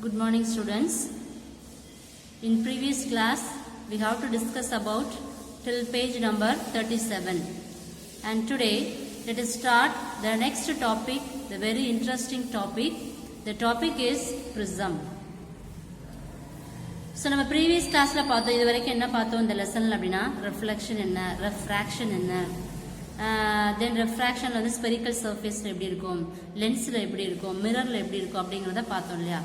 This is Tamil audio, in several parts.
Good morning students. In previous class we have to discuss about till page number 37 and today let us start the next topic, the very interesting topic. The topic is prism. So நம்ம previous classல பார்த்தோம், இது வரைக்கும் என்ன பார்த்தோம் இந்த லெசன்ல அப்படின்னா reflection என்ன, refraction என்ன, then refraction வந்து spherical surface எப்படி இருக்கும், lensல எப்படி இருக்கும், mirrorல எப்படி இருக்கும் அப்படிங்கறத பார்த்தோம் இல்லையா.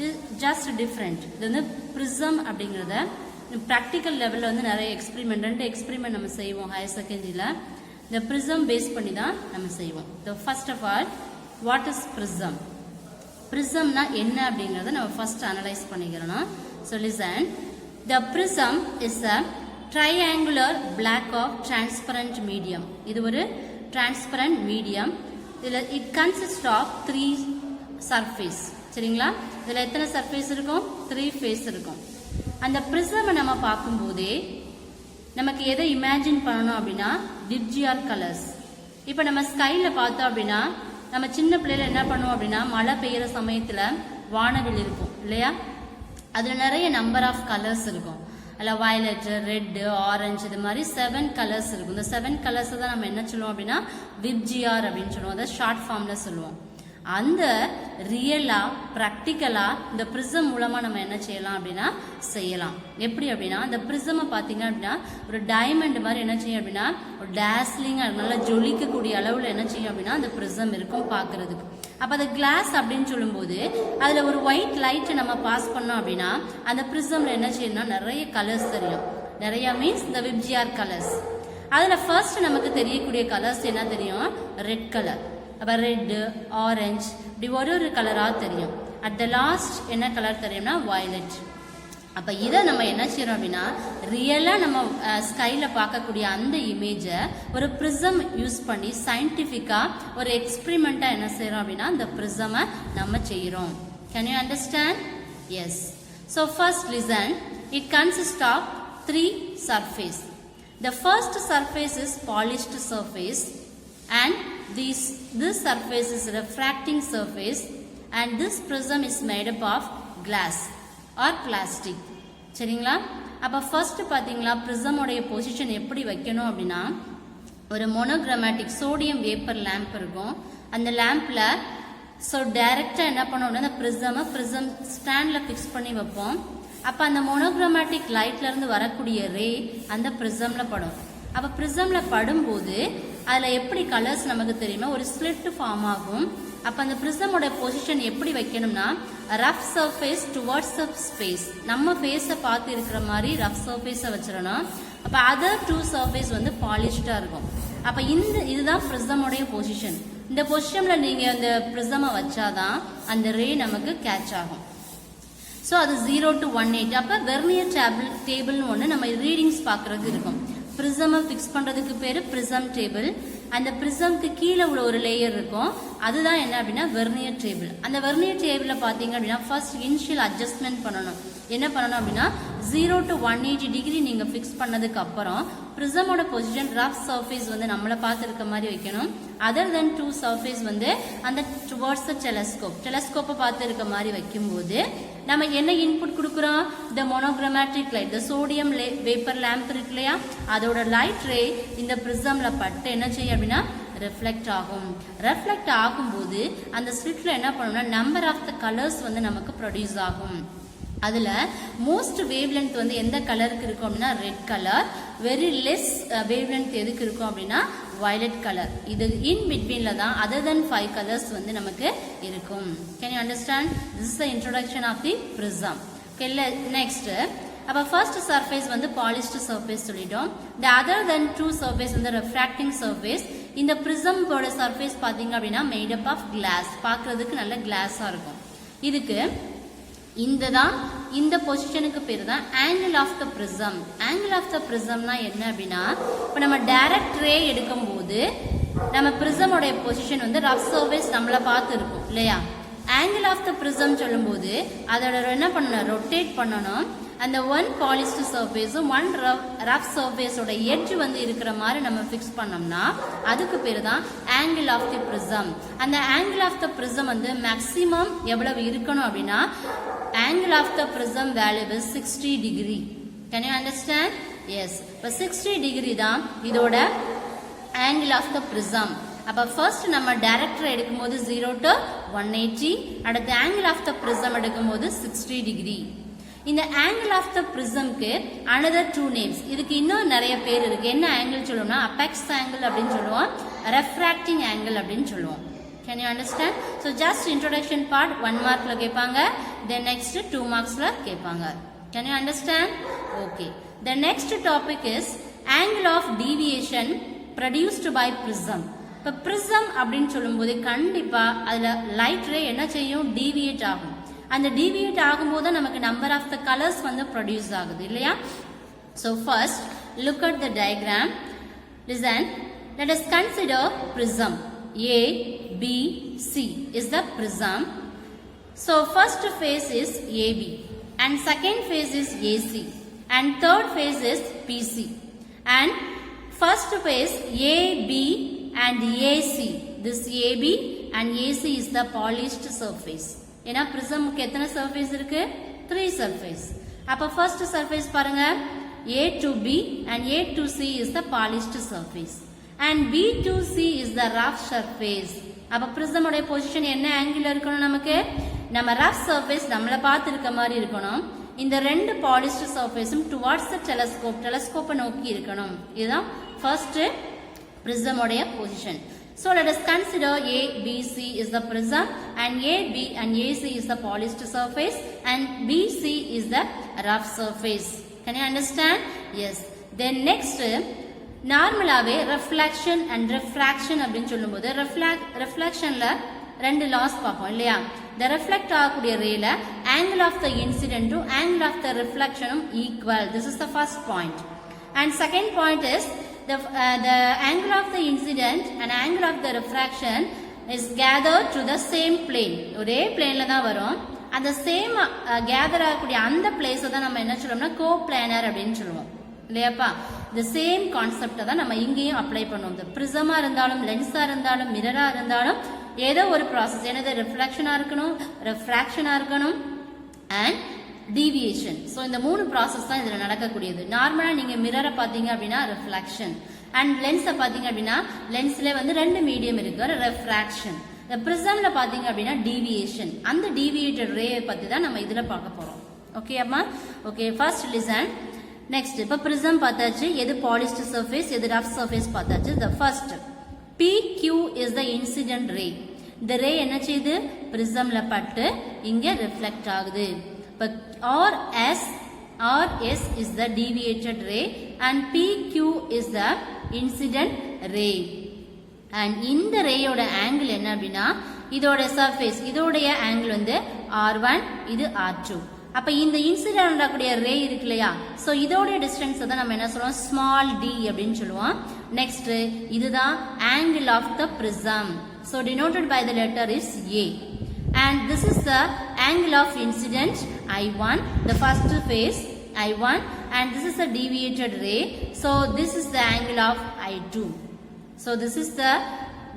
இது just different. இது வந்து prism அப்படிங்கறத practical levelல வந்து நிறைய எக்ஸ்பெரிமெண்ட், ரெண்டு எக்ஸ்பெரிமெண்ட் நம்ம செய்வோம் ஹையர் செகண்டரியில. இந்த prism பேஸ் பண்ணி தான் நம்ம செய்வோம். So first of all, what is prism? prismனா என்ன அப்படிங்கறத நம்ம first analyze பண்ணிக்கிறோம். So listen, the prism is a triangular block of transparent medium. இது ஒரு transparent medium. இதுல it consists of three surface. சரிங்களா? இதுல எத்தனை சர்ஃபேஸ் இருக்கும்? 3 ஃபேஸ் இருக்கும். அந்த பிரிசம் நம்ம பார்க்கும்போதே நமக்கு எதை இமேஜின் பண்ணணும் அப்படின்னா விப்ஜிஆர் கலர்ஸ். இப்போ நம்ம ஸ்கைல பார்த்தோம் அப்படின்னா நம்ம சின்ன பிள்ளைல என்ன பண்ணுவோம் அப்படின்னா மழை பெய்யற சமயத்துல வானவில் இருக்கும் இல்லையா? அதுல நிறைய நம்பர் ஆஃப் கலர்ஸ் இருக்கும். அல்ல வயலட், ரெட், ஆரஞ்சு, இது மாதிரி 7 கலர்ஸ் இருக்கும். இந்த 7 கலர்ஸ் தான் நம்ம என்ன சொல்லுவோம் அப்படின்னா விப்ஜிஆர் அப்படின்னு சொல்லுவோம். அதை ஷார்ட் ஃபார்ம்ல சொல்லுவோம். அந்த ரியலா பிராக்டிக்கலா இந்த பிரிசம் மூலமா நம்ம என்ன செய்யலாம் அப்படின்னா செய்யலாம். எப்படி அப்படின்னா இந்த பிரிசமை பாத்தீங்க அப்படின்னா ஒரு டைமண்ட் மாதிரி என்ன செய்யும் அப்படின்னா ஒரு டேஸ்லிங் நல்லா ஜொலிக்கக்கூடிய அளவுல என்ன செய்யும் அப்படின்னா அந்த பிரிசம் இருக்கும் பாக்குறதுக்கு. அப்ப அந்த கிளாஸ் அப்படின்னு சொல்லும்போது அதுல ஒரு ஒயிட் லைட் நம்ம பாஸ் பண்ணோம் அப்படின்னா அந்த பிரிசம்ல என்ன செய்யணும்னா நிறைய கலர்ஸ் தெரியும். நிறைய மீன்ஸ் இந்த விப்ஜிஆர் கலர்ஸ். அதுல ஃபர்ஸ்ட் நமக்கு தெரியக்கூடிய கலர்ஸ் என்ன தெரியும்? Red colour. அப்ப ரெட், ஆரஞ்சு, இப்படி ஒரு கலரா தெரியும். அட் த லாஸ்ட் என்ன கலர் தெரியும்னா வயலட். அப்ப இதை நம்ம என்ன செய்யறோம் அப்படின்னா ரியலா நம்ம ஸ்கைல பார்க்கக்கூடிய அந்த இமேஜ ஒரு பிரிசம் யூஸ் பண்ணி சயின்டிபிக்கா ஒரு எக்ஸ்பெரிமெண்டா என்ன செய்யறோம் அப்படின்னா இந்த பிரிசமை நம்ம செய்யறோம். Can you understand? Yes. So first listen, it consists of 3 surface. The first surface is polished surface and this surface is refracting surface and this prism is made up of glass or plastic. சரிங்களா? அப்ப ஃபர்ஸ்ட் பாத்தீங்களா பிரிசம் உடைய பொசிஷன் எப்படி வைக்கணும் அப்படின்னா ஒரு மோனோக்ரோமேட்டிக் சோடியம் வேப்பர் லேம்ப் இருக்கும். அந்த லேம்ப்ல சோ டைரக்டா என்ன பண்ணோம்னா அந்த பிரிசம் ஸ்டாண்ட்ல பிக்ஸ் பண்ணி வைப்போம். அப்ப அந்த மோனோக்ரோமேட்டிக் லைட்ல இருந்து வரக்கூடிய ரே அந்த பிரிசம்ல படும். அப்ப பிரிசம்ல படும்போது அதுல எப்படி கலர்ஸ் நமக்கு தெரியுமா ஒரு ஸ்லிட் ஃபார்ம் ஆகும். அப்ப அந்த பிரிசமோட பொசிஷன் எப்படி வைக்கணும்னா rough surface towards the space. நம்ம ஃபேஸை பார்த்து இருக்கிற மாதிரி ரஃப் சர்ஃபேஸை வச்சிடணும். அப்ப அதர் 2 சர்ஃபேஸ் வந்து பாலிஷ்டா இருக்கும். அப்ப இதுதான் பிரிசமோடைய பொசிஷன். இந்த பொசிஷன்ல நீங்க அந்த பிரிசமை வச்சாதான் அந்த ரே நமக்கு கேட்ச் ஆகும். ஸோ அது 0 to 180. அப்ப வெர்னியர் டேபிள்னு ஒன்று நம்ம ரீடிங்ஸ் பார்க்கறது இருக்கும். பிரிசமை பிக்ஸ் பண்றதுக்கு பேரு பிரிசம் டேபிள். அந்த பிரிசம்க்கு கீழே உள்ள ஒரு லேயர் இருக்கும். அதுதான் என்ன அப்படின்னா வெர்னியர் டேபிள். அந்த வெர்னியர் டேபிள்ல பாத்தீங்க அப்படின்னா ஃபர்ஸ்ட் இனிஷியல் அட்ஜஸ்ட்மெண்ட் பண்ணணும். என்ன பண்ணணும் அப்படின்னா 0 to 180 டிகிரி நீங்க பிக்ஸ் பண்ணதுக்கு அப்புறம் பிரிசமோட பொசிஷன் ரஃப் சர்ஃபேஸ் வந்து நம்மள பார்த்து இருக்க மாதிரி வைக்கணும். அதர் தென் 2 சர்ஃபேஸ் வந்து அந்த டுவர்ட்ஸ் த டெலஸ்கோப்பை பார்த்து இருக்க மாதிரி வைக்கும்போது நம்ம என்ன இன்புட் கொடுக்குறோம்? இந்த மோனோக்ரோமேட்டிக் லைட், இந்த சோடியம் வேப்பர் லேம்ப் இருக்கு இல்லையா, அதோட லைட் ரே இந்த பிரிசம்ல பட்டு என்ன செய்யும் அப்படின்னா ரிஃப்ளெக்ட் ஆகும். ரிஃப்ளெக்ட் ஆகும்போது அந்த ஸ்லிட்ல என்ன பண்ணணும்னா நம்பர் ஆஃப் த கலர்ஸ் வந்து நமக்கு ப்ரொடியூஸ் ஆகும். அதுல மோஸ்ட் வேவ் லென்த் வந்து எந்த கலருக்கு இருக்கும் அப்படின்னா red colour. Very less wave length எதுக்கு இருக்கும் அப்படின்னா வயலட் கலர். இது இன் பிட்வீன்ல தான் அதர் தென் 5 கலர்ஸ் வந்து நமக்கு இருக்கும். Can you understand? This is the introduction of the prism. Next அப்ப ஃபர்ஸ்ட் சர்ஃபேஸ் வந்து பாலிஷ்டு சர்ஃபேஸ் சொல்லிட்டோம். தி அதர் தென் 2 சர்ஃபேஸ் வந்து ரெஃப்ராக்டிங் சர்ஃபேஸ். இந்த பிரிசமோட சர்ஃபேஸ் பாத்தீங்க அப்படின்னா மேட் அப் ஆஃப் கிளாஸ். பார்க்கிறதுக்கு நல்ல கிளாஸா இருக்கும். இதுக்கு இந்த பொசிஷனுக்கு பேரு தான் angle of the prism. Angle of the பிரிசம்னா என்ன அப்படின்னா இப்ப நம்ம டைரக்ட் ரே எடுக்கும் போது நம்ம பிரிசமோட பொசிஷன் வந்து ரஃப் சர்ஃபேஸ் நம்மள பார்த்து இருக்கும் இல்லையா? ஆங்கிள் ஆஃப் த பிரிசம் சொல்லும் போது அதோட என்ன பண்ணணும்? ரொட்டேட் பண்ணணும். அந்த ஒன் பாலிஸ்ட் சர்ஃபேஸும் ஒன் ரஃப் சர்ஃபேஸோட எட்ஜ் வந்து இருக்கிற மாதிரி நம்ம ஃபிக்ஸ் பண்ணோம்னா அதுக்கு பேரு தான் ஆங்கிள் ஆஃப் தி பிரிசம். அந்த ஆங்கிள் ஆஃப் த பிரிசம் வந்து மேக்ஸிமம் எவ்வளவு இருக்கணும் அப்படின்னா angle of the prism value is 60 degree. Can you understand? Yes. இப்போ 60 degree தான் இதோட angle of the prism. அப்ப first நம்ம டைரக்டர் எடுக்கும்போது 0 to 180, அடுத்து angle of the prism எடுக்கும்போது 60 degree. இந்த angle of the prismக்கு another two names. இதுக்கு இன்னும் நிறைய பேர் இருக்கு. என்ன angle சொல்லுவோம்னா apex angle அப்படினு சொல்லுவோம், refracting angle அப்படினு சொல்லுவோம். Can you understand? So just introduction part 1 markல கேட்பாங்க, then next 2 marksல கேட்பாங்க. Can you understand? Okay. The next topic is angle of deviation produced by prism. இப்ப prism அப்படினு சொல்லும்போது கண்டிப்பா அதுல light ray என்ன செய்யும், deviate ஆகும். அந்த deviate ஆகும்போது நமக்கு number of the colors வந்து produce ஆகுது இல்லையா? So first look at the diagram. Listen, let us consider prism. A, B, C is the prism. So first phase is AB and second phase is AC and third phase is PC. And first phase AB and AC, this AB and AC is the polished surface. ஏனா prismக்கு எத்தனை surface இருக்கு? 3 surface. அப்ப first surface பாருங்க, A to B and A to C is the polished surface and B to C is the rough surface. அப்ப prism உடைய position என்ன angle இருக்கணும் நமக்கு? நம்ம rough surface நம்மள பார்த்து இருக்க மாதிரி இருக்கணும். இந்த ரெண்டு polished surfaceம் towards the telescope நோக்கி இருக்கணும். இதுதான் first prism உடைய position. So let us consider A, B, C is the prism and A, B and AC is the polished surface and BC is the rough surface. Can you understand? Yes. Then next நார்மலாவே reflection and refraction அப்படினு சொல்லும்போது reflectionல ரெண்டு laws பார்ப்போம் இல்லையா? The reflect ஆகக்கூடிய rayல angle of the incident to angle of the reflection equal. This is the first point. And second point is the angle of the incident and angle of the refraction is gathered to the same plane. ஒரே planeல தான் வரும். அந்த same gather ஆகக்கூடிய அந்த place தான் நம்ம என்ன சொல்றோம்னா coplanar அப்படினு சொல்லுவோம். இல்லையாப்பா? the same concept தான் நம்ம இங்கேயும் அப்ளை பண்ணுவோம். the prism இருந்தாலும் லென்ஸா இருந்தாலும் மிரரா இருந்தாலும் ஏதோ ஒரு process, என்னது reflection இருக்கணும், refraction இருக்கணும் and deviation. So இந்த மூணு process தான் இதுல நடக்கக்கூடியது. நார்மலா நீங்க மிரரை பாத்தீங்க அப்படினா reflection and லென்ஸை பாத்தீங்க அப்படினா லென்ஸ்ல வந்து ரெண்டு மீடியம் இருக்கு, refraction. the prismல பாத்தீங்க அப்படினா deviation. அந்த deviated ray பத்தி தான் நம்ம இதுல பார்க்க போறோம். ஓகே அம்மா? Okay, first listen. Next இப்ப prism பார்த்தாச்சு, எது polished surface எது rough surface பார்த்தாச்சு. the first PQ is the incident ray. இந்த ray என்ன செய்யுது? prismல பட்டு இங்க reflect ஆகுது. But RS is the deviated ray and PQ is the incident ray. And இந்த ரேயோட angle என்ன அப்படின்னா இதோட surface, இதோடைய angle வந்து R1, இது R2. அப்ப இந்த இன்சிடென்ட் நடக்கக்கூடிய ரே இருக்கு இல்லையா? சோ இதோட டிஸ்டன்ஸ் தான் நம்ம என்ன சொல்றோம்? ஸ்மால் d அப்படினு சொல்லுவோம். நெக்ஸ்ட் இதுதான் angle of the prism. So denoted by the letter is A. And this is the angle of incident I1, the first phase I1, and this is the deviated ray. So this is the angle of I2. So this is the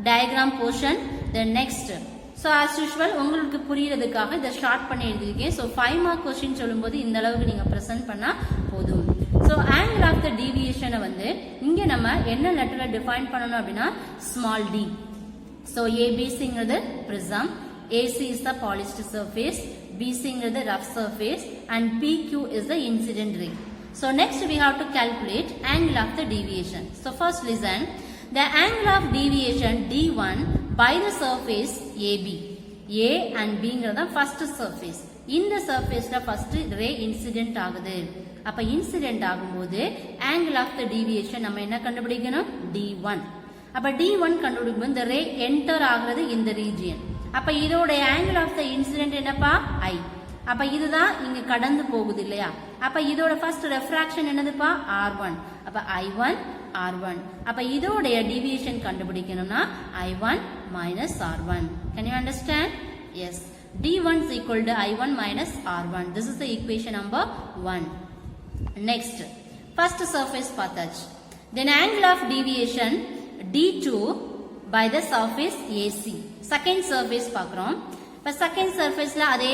diagram portion. The next, so as usual உங்களுக்கு புரியறதுக்காக இத ஷார்ட் பண்ணி எழுதிருக்கேன். So 5 மார்க் क्वेश्चन சொல்லும்போது இந்த அளவுக்கு நீங்க பிரசன்ட் பண்ணா போதும். So angle of the deviation வந்து இங்க நம்ம என்ன லெட்டர்ல டிஃபைன் பண்ணனும் அப்படினா small d. So ABCங்கிறது prism, AC is the polished surface, BCங்கிறது rough surface and PQ is the incident ray. So next we have to calculate angle of the deviation. So first listen, the angle of deviation D1 by the surface AB. A and B ங்கிறது first surface. இந்த surfaceல first ray incident ஆகுது. அப்ப incident ஆகும்போது angle of the deviation நம்ம என்ன கண்டுபிடிக்கணும்? D1. அப்ப D1 கண்டுபிடிக்கும்போது இந்த ray enter ஆகுறது இந்த region. அப்ப இதோட angle of the incident என்னப்பா? I. அப்ப இதுதான் இங்க கடந்து போகுது இல்லையா? அப்ப இதோட first refraction என்னதுப்பா? R1. அப்ப I1 R1. அப்ப இதோட deviation கண்டுபிடிக்கணும்னா I1 minus R1. Can you understand? Yes. D1 is equal to I1 minus R1. This is the equation number 1. Next, first surface பார்த்தாச்சு. Then angle of deviation D2 by the surface AC. Second surface பார்க்கிறோம். இப்ப second surfaceல அதே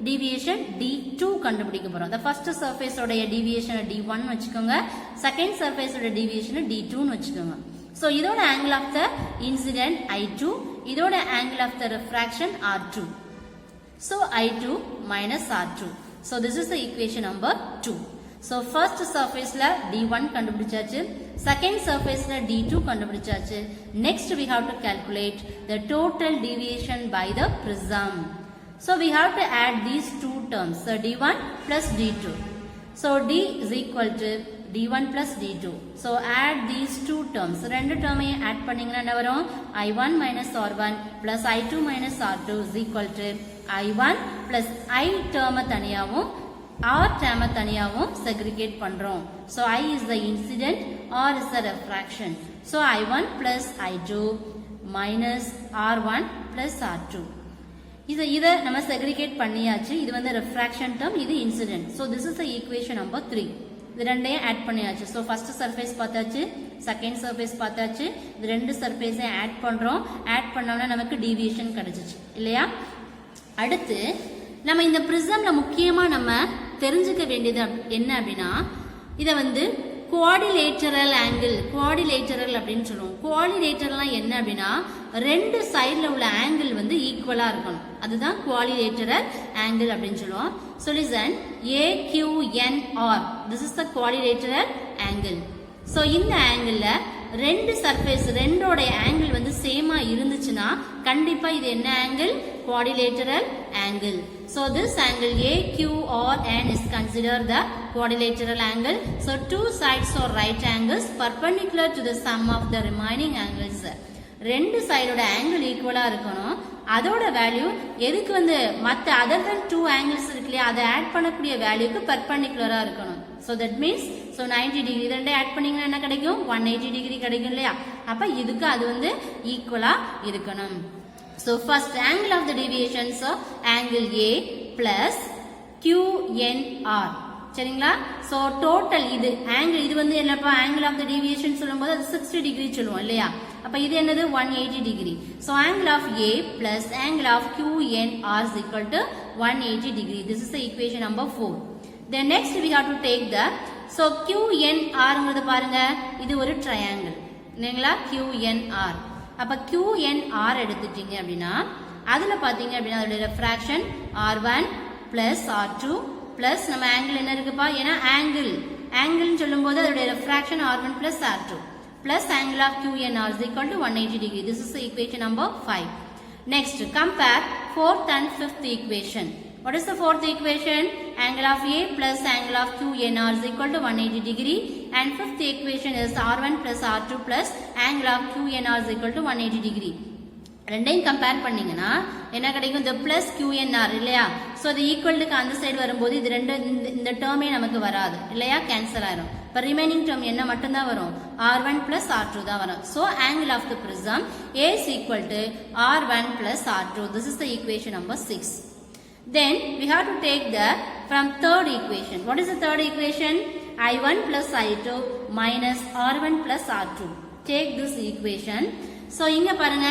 deviation D2 கண்டுபிடிக்க போறோம். The first surface உடைய deviation D1 வச்சுக்கோங்க. Second surface உடைய deviation D2 னு வச்சுக்கோங்க. So இதோட angle of the incident I2, இதோட angle of the refraction R2. So I2 minus R2. So this is the equation number 2. So first surface la D1 கண்டுபிடிச்சாச்சு, second surface la D2 கண்டுபிடிச்சாச்சு. Next we have to calculate the total deviation by the prism. So we have to add these two terms, so D1 plus D2. So D is equal to D1 plus D2. So add these two terms. ரெண்டு term add பண்ணீங்கன்னா என்ன வரும்? I1 minus R1 plus I2 minus R2 is equal to I1 plus I term தனியாவும் R term தனியாவும் segregate பண்றோம். So I is the incident, R is the refraction. So I1 plus I2 minus R1 plus R2. இத நம்ம segregate பண்ணியாச்சு. இது வந்து refraction term, இது incident. So this is the equation number 3. இது ரெண்டையும் ஆட் பண்ணியாச்சு. ஸோ ஃபர்ஸ்ட் சர்ஃபேஸ் பார்த்தாச்சு, செகண்ட் சர்ஃபேஸ் பார்த்தாச்சு. இது ரெண்டு சர்ஃபேஸையும் ஆட் பண்ணுறோம். ஆட் பண்ணோம்னா நமக்கு டீவியேஷன் கிடைச்சிச்சு இல்லையா? அடுத்து நம்ம இந்த ப்ரிசம்ல முக்கியமாக நம்ம தெரிஞ்சுக்க வேண்டியது என்ன அப்படின்னா, இதை வந்து குவாடிலேட்டரல் ஆங்கிள், குவாடிலேட்டரல் அப்படின்னு சொல்லுவோம். குவாடிலேட்டரல்லாம் என்ன அப்படின்னா, ரெண்டு சைடில் உள்ள ஆங்கிள் வந்து ஈக்குவலாக இருக்கணும். அதுதான் குவாடிலேட்டரல் ஆங்கிள் அப்படின்னு சொல்லுவோம். So listen, AQNR, this is the quadrilateral angle. So இந்த ஆங்கிள் ரெண்டு சர்ஃபேஸ் ரெண்டோட ஆங்கிள் வந்து சேமா இருந்துச்சுன்னா கண்டிப்பா இது என்ன angle? quadrilateral angle. So this angle AQRN is considered the quadrilateral angle. So two sides are right angles perpendicular to the sum of the remaining angles. ரெண்டு சைடோட ஆங்கிள் ஈக்குவலா இருக்கணும். அதோட வேல்யூ எதுக்கு வந்து மற்ற அதர் தென் டூ ஆங்கிள்ஸ் இருக்கு இல்லையா, அதை ஆட் பண்ணக்கூடிய வேல்யூக்கு பெர்பெண்டிகுலரா இருக்கணும். So that means so 90 degree ரெண்டே ஆட் பண்ணீங்கன்னா என்ன கிடைக்கும்? 180 டிகிரி கிடைக்கும் இல்லையா? அப்ப இதுக்கு அது வந்து ஈக்குவலா இருக்கணும். So first angle of the deviation, so angle A plus QNR. சரிங்களா? ஸோ டோட்டல் இது ஆங்கிள், இது வந்து என்னப்பா ஆங்கிள் ஆஃப் த டீவியேஷன் சொல்லும்போது அது 60 டிகிரி சொல்லுவோம் இல்லையா? அப்ப இது என்னது? 180 degree. So angle of A plus angle of QNR is equal to 180 degree. This is the equation number 4. Then next we have to take the, so QNR பாருங்க, இது ஒரு ட்ரையாங்கிள் இல்லைங்களா? QNR. அப்ப QNR எடுத்துட்டீங்க அப்படின்னா அதுல பாத்தீங்க அப்படின்னா அதோட refraction R1 plus R2 plus நம்ம ஆங்கிள் என்ன இருக்குப்பா, ஏன்னா ஆங்கிள் சொல்லும் போது அதோட refraction R1 plus R2 plus angle of QNR is equal to 180 degree. This is the equation number 5. Next, compare fourth and fifth equation. What is the fourth equation? Angle of A plus angle of QNR is equal to 180 degree. And fifth equation is R1 plus R2 plus angle of QNR is equal to 180 degree. ரெண்டையும் கம்பேர் பண்ணீங்கன்னா என்ன கிடைக்கும்? இந்த பிளஸ் QNR இல்லையா? ஸோ அது ஈக்குவலுக்கு அந்த சைடு வரும்போது இது ரெண்டு இந்த டேர்மே நமக்கு வராது இல்லையா? கேன்சல் ஆயிரும். இப்போ ரிமைனிங் டேர்ம் என்ன மட்டும்தான் வரும்? R1 plus R2 தான் வரும். So angle of the prism A is equal to R1 plus R2. This is the equation number 6. Then we have to take the from third equation. What is the third equation? I1 plus I2 minus R1 plus R2. Take this equation. So இங்க பாருங்க,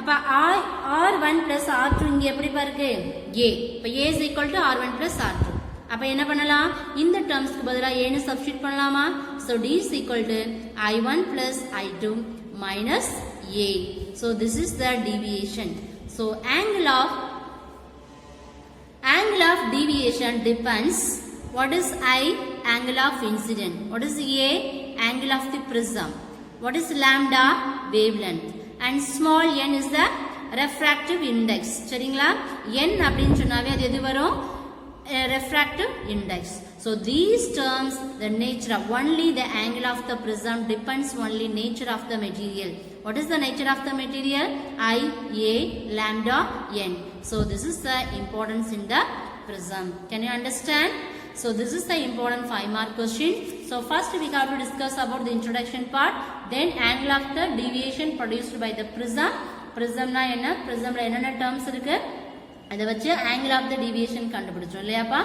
அப்ப R1 plus R2 இங்க எப்படி பாருக்கு? A. இப்ப A is equal to R1 plus R2. அப்ப என்ன பண்ணலாம்? இந்த டேர்ம்ஸ்க்கு பதிலா A னு சப்ஸ்டிட்யூட் பண்ணலாமா? So D is equal to I1 plus I2 minus A. So this is the deviation. So angle of deviation depends. What is I? Angle of incident. What is A? Angle of the prism. What is lambda? Wavelength. And small n is the refractive index. சரிங்களா? n அப்படின்னு சொன்னாவே அது எது வரும்? Refractive index. So these terms, the nature of only the angle of the prism depends only nature of the material. What is the nature of the material? I, A, lambda, n. So this is the importance in the prism. Can you understand? So this is the important 5-mark question. So first we have to discuss about the introduction part. Then angle of the deviation produced by the prism. Prism na enna? Prism la enna terms irukku? அதை வச்சு angle of the deviation கண்டுபிடிச்சோம் இல்லையாப்பா?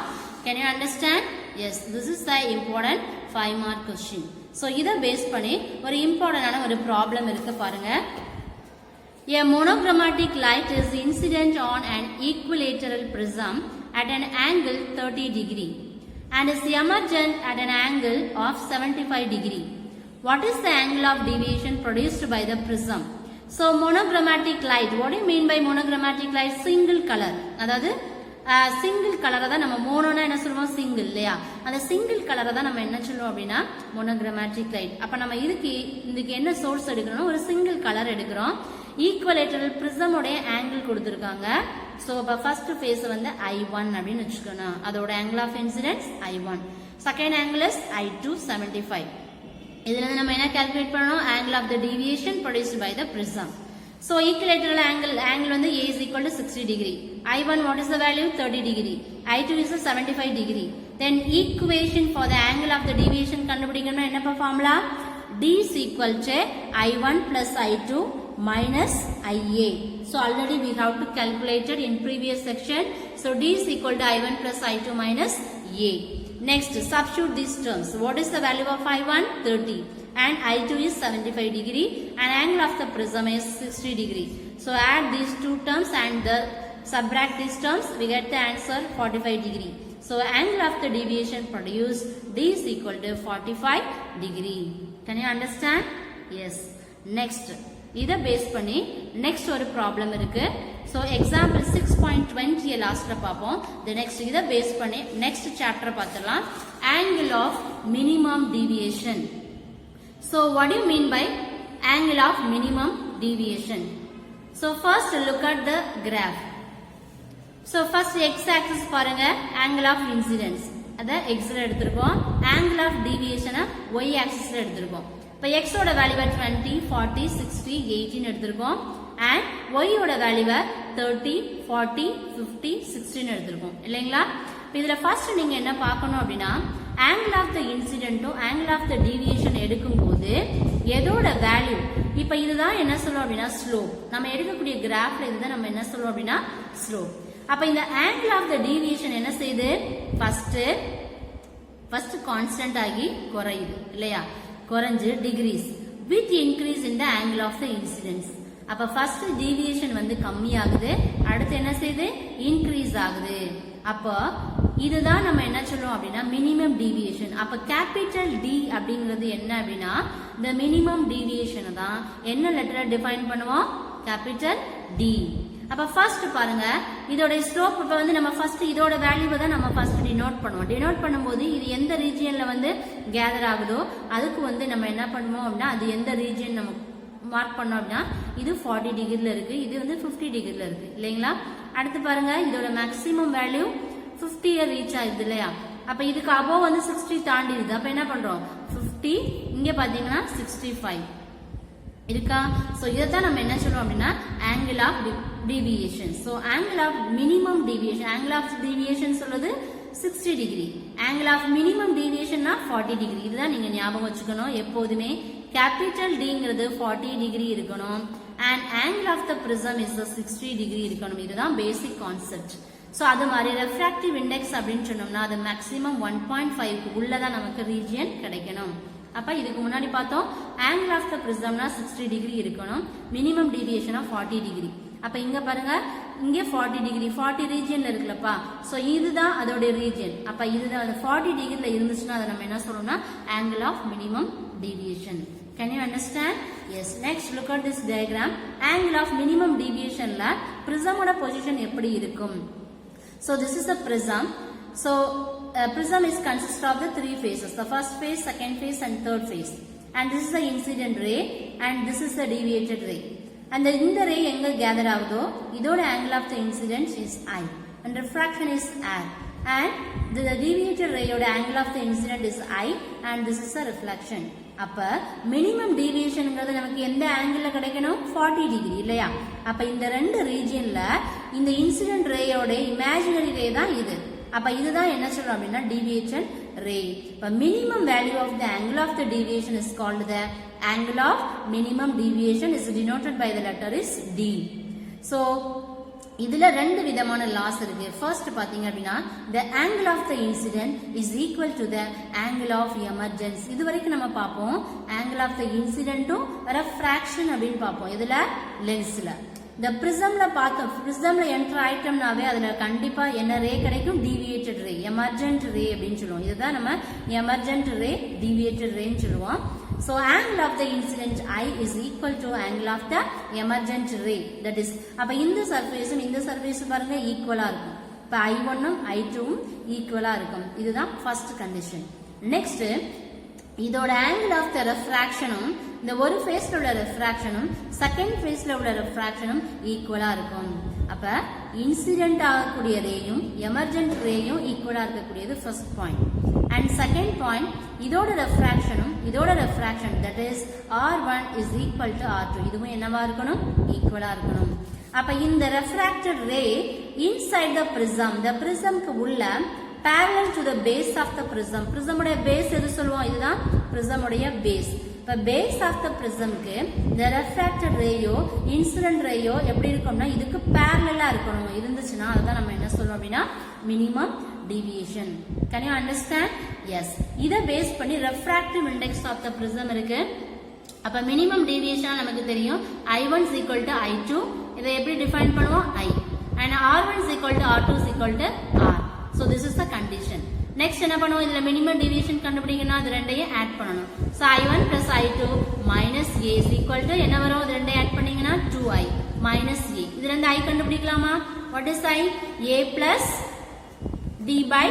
Can you understand? Yes, this is the important 5-mark question. So இதை பேஸ் பண்ணி ஒரு இம்பார்ட்டன்டான ஒரு ப்ராப்ளம் இருக்கு பாருங்க. A monochromatic light is incident on an equilateral prism at an angle 30 degree and is emergent at an angle of 75 degree. What is the angle of deviation produced by the prism? So monochromatic light, what do you mean by monochromatic light? Single color. அதாவது சிங்கிள் கலரை தான் நம்ம மோனோனா என்ன சொல்லுவோம், சிங்கிள் இல்லையா? அந்த சிங்கிள் கலரை தான் நம்ம என்ன சொல்லுவோம் அப்படின்னா மோனோக்ரோமேட்டிக் லைட். அப்ப நம்ம இதுக்கு என்ன சோர்ஸ் எடுக்கிறோம், ஒரு சிங்கிள் கலர் எடுக்கிறோம். ஈக்குவலேட்டரல் பிரிசமோடைய ஆங்கிள் கொடுத்துருக்காங்க. ஸோ இப்போ ஃபர்ஸ்ட் ஃபேஸ் வந்து I1 அப்படின்னு வச்சுக்கணும். அதோட angle of incidence I1. Second angle is I2 75. இதுல இருந்து நம்ம என்ன கால்குலேட் பண்ணணும், angle of the deviation produced by the prism. So equilateral angle வந்து A is equal to 60 degree. I1 what is the value? 30 degree. I2 is 75 degree. Then equation for the angle of the deviation கண்டுபிடிக்கணும்னா என்ன formula? D is equal to I1 plus I2 minus IA. So already we have to calculate it in previous section. So D is equal to I1 plus I2 minus A. Next substitute these terms. What is the value of I1? 30. And I2 is 75 degree and angle of the prism is 60 degree. So add these two terms and subtract these terms, we get the answer 45 degree. So angle of the deviation produced D is equal to 45 degree. Can you understand? Yes. Next, இதை பேஸ் பண்ணி next ஒரு problem இருக்கு. So example 6.20 லாஸ்ட்ல பார்ப்போம். The next இதை பேஸ் பண்ணி next chapter பார்த்தலாம். Angle of minimum deviation. So what do you mean by angle of minimum deviation? So first look at the graph. So first x-axis பாருங்க, angle of incidence. அத x ல எடுத்துருக்கோம். Angle of deviation y-axis ல எடுத்துருக்கோம். இப்போ x ஓட வேல்யூ 20, 40, 60, 18 எடுத்துருக்கோம். And y ஓட வேல்யூ 30, 40, 50, 16 எடுத்துருக்கோம். இல்லைங்களா? இப்போ இதுல first நீங்க என்ன பார்க்கணும் அப்படின்னா angle of the incident angle of the deviation எடுக்கும்போது எதோட வேல்யூ, இப்ப இதுதான் என்ன சொல்லுவோம் அப்படின்னா ஸ்லோப். நம்ம எடுக்கக்கூடிய கிராஃப்ல இதுதான் நம்ம என்ன சொல்லுவோம் அப்படின்னா ஸ்லோப். அப்ப இந்த angle of the deviation என்ன செய்யுது, ஃபர்ஸ்ட் கான்ஸ்டன்ட் ஆகி குறையுது இல்லையா, குறைஞ்சு decreases with increase in the angle of the incidence. அப்ப ஃபர்ஸ்ட் டீவியேஷன் வந்து கம்மி ஆகுது, அடுத்து என்ன செய்யுது இன்க்ரீஸ் ஆகுது. அப்ப இதுதான் நம்ம என்ன சொல்லுவோம் அப்படின்னா மினிமம் டீவியேஷன். அப்ப கேபிட்டல் டி அப்படிங்கிறது என்ன அப்படின்னா இந்த மினிமம் டீவியேஷனை தான் என்ன லெட்டரை டிஃபைன் பண்ணுவோம், கேபிட்டல் டி. அப்ப ஃபர்ஸ்ட் பாருங்க இதோட ஸ்லோப். இப்ப வந்து நம்ம ஃபர்ஸ்ட் இதோட வேல்யூவை தான் நம்ம ஃபர்ஸ்ட் டினோட் பண்ணுவோம். டினோட் பண்ணும்போது இது எந்த ரீஜியன்ல வந்து கேதர் ஆகுதோ அதுக்கு வந்து நம்ம என்ன பண்ணுவோம் அப்படின்னா அது எந்த ரீஜியன் நம்ம மார்க் பண்ணோம் அப்படின்னா இது 40 டிகிரில இருக்கு, இது வந்து 50 டிகிரில இருக்கு இல்லைங்களா. அடுத்து பாருங்க இதோட மேக்ஸிமம் வேல்யூ 50 ரீச் ஆகுது இல்லையா. அப்ப இதுக்கு அபோவ் வந்து 60 தாண்டிடுது. அப்ப என்ன பண்றோம் 50, இங்க பாத்தீங்கன்னா 65 இருக்கா. சோ இதைத்தான் நம்ம என்ன சொல்றோம் அப்படின்னா angle of deviation. So angle of minimum deviation, angle of deviation சொல்றது 60 டிகிரி, ஆங்கிள் ஆஃப் மினிமம் டீவியேஷன்னா 40 டிகிரி. இதுதான் நீங்க ஞாபகம் வச்சுக்கணும் எப்போதுமே. கேபிட்டல் டிங்கிறது 40 டிகிரி இருக்கணும் and angle of the prism is 60 degree இருக்கணும். இதுதான் பேசிக் கான்செப்ட். சோ அது மாதிரி ரெஃப்ராக்டிவ் இண்டெக்ஸ் அப்படின்னு சொன்னோம்னா அது மேக்ஸிமம் 1.5 உள்ளதான் நமக்கு ரீஜியன் கிடைக்கணும். அப்ப இதுக்கு முன்னாடி பார்த்தோம் angle of the prismனா 60 டிகிரி இருக்கணும், மினிமம் டீவியேஷனா 40 டிகிரி. அப்ப இங்க பாருங்க இங்க 40 டிகிரி, 40 ரீஜியன்ல இருக்குல்லப்பா. சோ இதுதான் அதோட ரீஜியன். அப்ப இதுதான் 40 டிகிரில இருந்துச்சுன்னா அதை நம்ம என்ன சொல்றோம்னா angle of minimum deviation. Can you understand? Yes. Next look at this diagram. Angle of minimum deviation la prism oda position எப்படி இருக்கும். So this is the prism. So prism is consist of the three phases, the first phase, second phase and third phase. And this is the incident ray and this is the deviated ray. And இந்த ray எங்க gather ஆகுதோ இதோட angle of the incidence is I and refraction is R. And the deviated ray oda angle of the incident is I and this is a reflection. அப்ப மினிமம் டீவியேஷன்ங்கிறது நமக்கு எந்த ஆங்கிள் கிடைக்கணும் 40 டிகிரி இல்லையா. அப்ப இந்த ரெண்டு ரீஜியன்ல இந்த இன்சிடென்ட் ரேயோட இமேஜினரி ரே தான் இது. அப்ப இதுதான் என்ன சொல்றோம் அப்படின்னா டீவியேஷன் ரே. இப்ப minimum value of the angle of the deviation is called the angle of minimum deviation is denoted by the letter is D. So இதுல ரெண்டு விதமான லாஸ் இருக்கு. ஃபர்ஸ்ட் பாத்தீங்க அப்படின்னா the angle of the incident is equal to the angle of emergence. இது வரைக்கும் நம்ம பார்ப்போம் angle of the incident to refraction அப்படின்னு பார்ப்போம். இதுல லென்ஸ்ல இந்த பிரிசம்ல பார்த்தோம். பிரிசம்ல என்டர் ஆயிட்டோம்னாவே அதுல கண்டிப்பா என்ன ரே கிடைக்கும்? டீவியேட்டட் ரே, எமர்ஜென்ட் ரே அப்படின்னு சொல்லுவோம். இதுதான் நம்ம எமர்ஜென்ட் ரே, டீவியேட்டட் ரேன்னு சொல்லுவோம். So angle of the incident I is equal to angle of the emergent ray. That is, அப்ப இந்த சர்ஃபேஸும் இந்த சர்ஃபேஸும் பாருங்க ஈக்குவலா இருக்கும். இப்ப I1ம் I2ம் ஈக்குவலா இருக்கும். இதுதான் ஃபர்ஸ்ட் கண்டிஷன். நெக்ஸ்ட் இதோட angle of the refractionம் இந்த ஒரு ஃபேஸ்ல உள்ள ரெஃப்ராக்ஷனும் செகண்ட் ஃபேஸ்ல உள்ள ரெஃப்ராக்ஷனும் ஈக்குவலா இருக்கும். அப்ப இன்சிடென்ட் ஆகக்கூடிய ரேயும் எமர்ஜென்ட் ரேயும் ஈக்குவலா இருக்கக்கூடியது first point. And second point இதோட ரெஃப்ராக்ஷனும் இதோட refraction that is R1 is equal to R2. இதுவும் என்னவா இருக்கணும்? ஈக்குவலா இருக்கணும். அப்ப இந்த ரெஃப்ராக்டட் ரே இன்சைட் த பிரிசம், இந்த பிரிசம்க்கு உள்ள parallel to the base of the prism. prism உடைய பேஸ் எது சொல்லுவோம்? இதுதான் prism உடைய பேஸ். இப்ப பேஸ் ஆஃப் த பிரிசம்க்கு இந்த ரெஃப்ராக்டட் ரேயோ இன்சிடென்ட் ரேயோ எப்படி இருக்கும்னா இதுக்கு parallel-ஆ இருக்கணும். இருந்துச்சுன்னா அதுதான் நம்ம என்ன சொல்றோம் அப்படின்னா minimum deviation. Can you understand? Yes. இத பேஸ் பண்ணி refractive index of the prism இருக்கு. அப்ப minimum deviation நமக்கு தெரியும் I1 is equal to I2. இதை எப்படி டிஃபைன் பண்ணுவோம்? I. And R1 is equal to R2 is equal to R. So this is the condition. Next என்ன பண்ணுவோம்? இதுல minimum deviation கண்டுபிடிக்கணும்னா அது ரெண்டையும் ஆட் பண்ணணும். So I1 plus I2 minus A is equal to என்ன வரும்? இது ரெண்டையும் ஆட் பண்ணீங்கன்னா 2I minus A. இது ரெண்டு I கண்டுபிடிக்கலாமா? What is I? A plus D by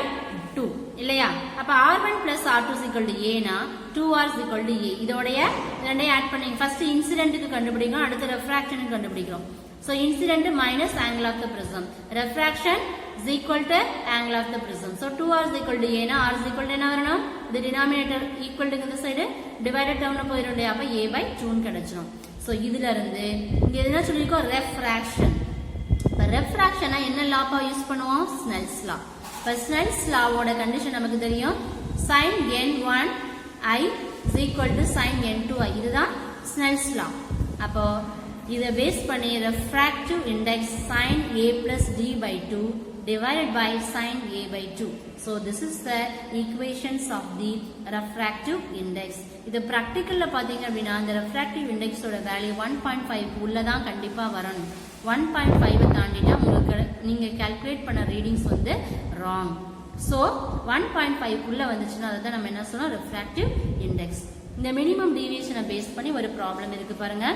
2 இல்லையா? அப்ப R1 plus R2 is equal to A னா 2R is equal to A. இதோடைய ரெண்டையும் ஆட் பண்ணீங்க. ஃபர்ஸ்ட் இன்சிடென்ட்க்கு கண்டுபிடிக்கிறோம், அடுத்து ரெஃப்ராக்ஷனுக்கு கண்டுபிடிக்கிறோம். So incident minus angle of the prism. Refraction is equal to angle of the prism. So 2R is equal to A னா R is equal to என்ன வரணும்? The denominator equal to இந்த சைடு divided termல போயிரும் இல்லையா? அப்ப A by 2 ன்னு கிடைச்சிரும். So இதுல இருந்து இங்க என்ன சொல்லிருக்கோம்? refraction. இப்ப refractionனா என்ன லாப்பா யூஸ் பண்ணுவோம்? Snell's law. இப்ப Snell's lawவோட கண்டிஷன் நமக்கு தெரியும். sin n1 I is equal to sin n2 I. இதுதான் Snell's law. அப்போ இதை பேஸ் பண்ணி refractive index sin A plus D by 2 divided by sin A by 2. So this is the equations of the refractive index. இது practicalல பாத்தீங்க அப்படின்னா இந்த refractive index ஓட வேல்யூ 1.5 உள்ளதான் கண்டிப்பா வரணும். 1.5 தாண்டிட்டா உங்களுக்கு நீங்க கால்குலேட் பண்ண ரீடிங்ஸ் வந்து wrong. So 1.5 உள்ள வந்துச்சுன்னா அதான் நம்ம என்ன சொல்றோம்? refractive index. இந்த minimum deviation பேஸ் பண்ணி ஒரு ப்ராப்ளம் இருக்கு பாருங்க.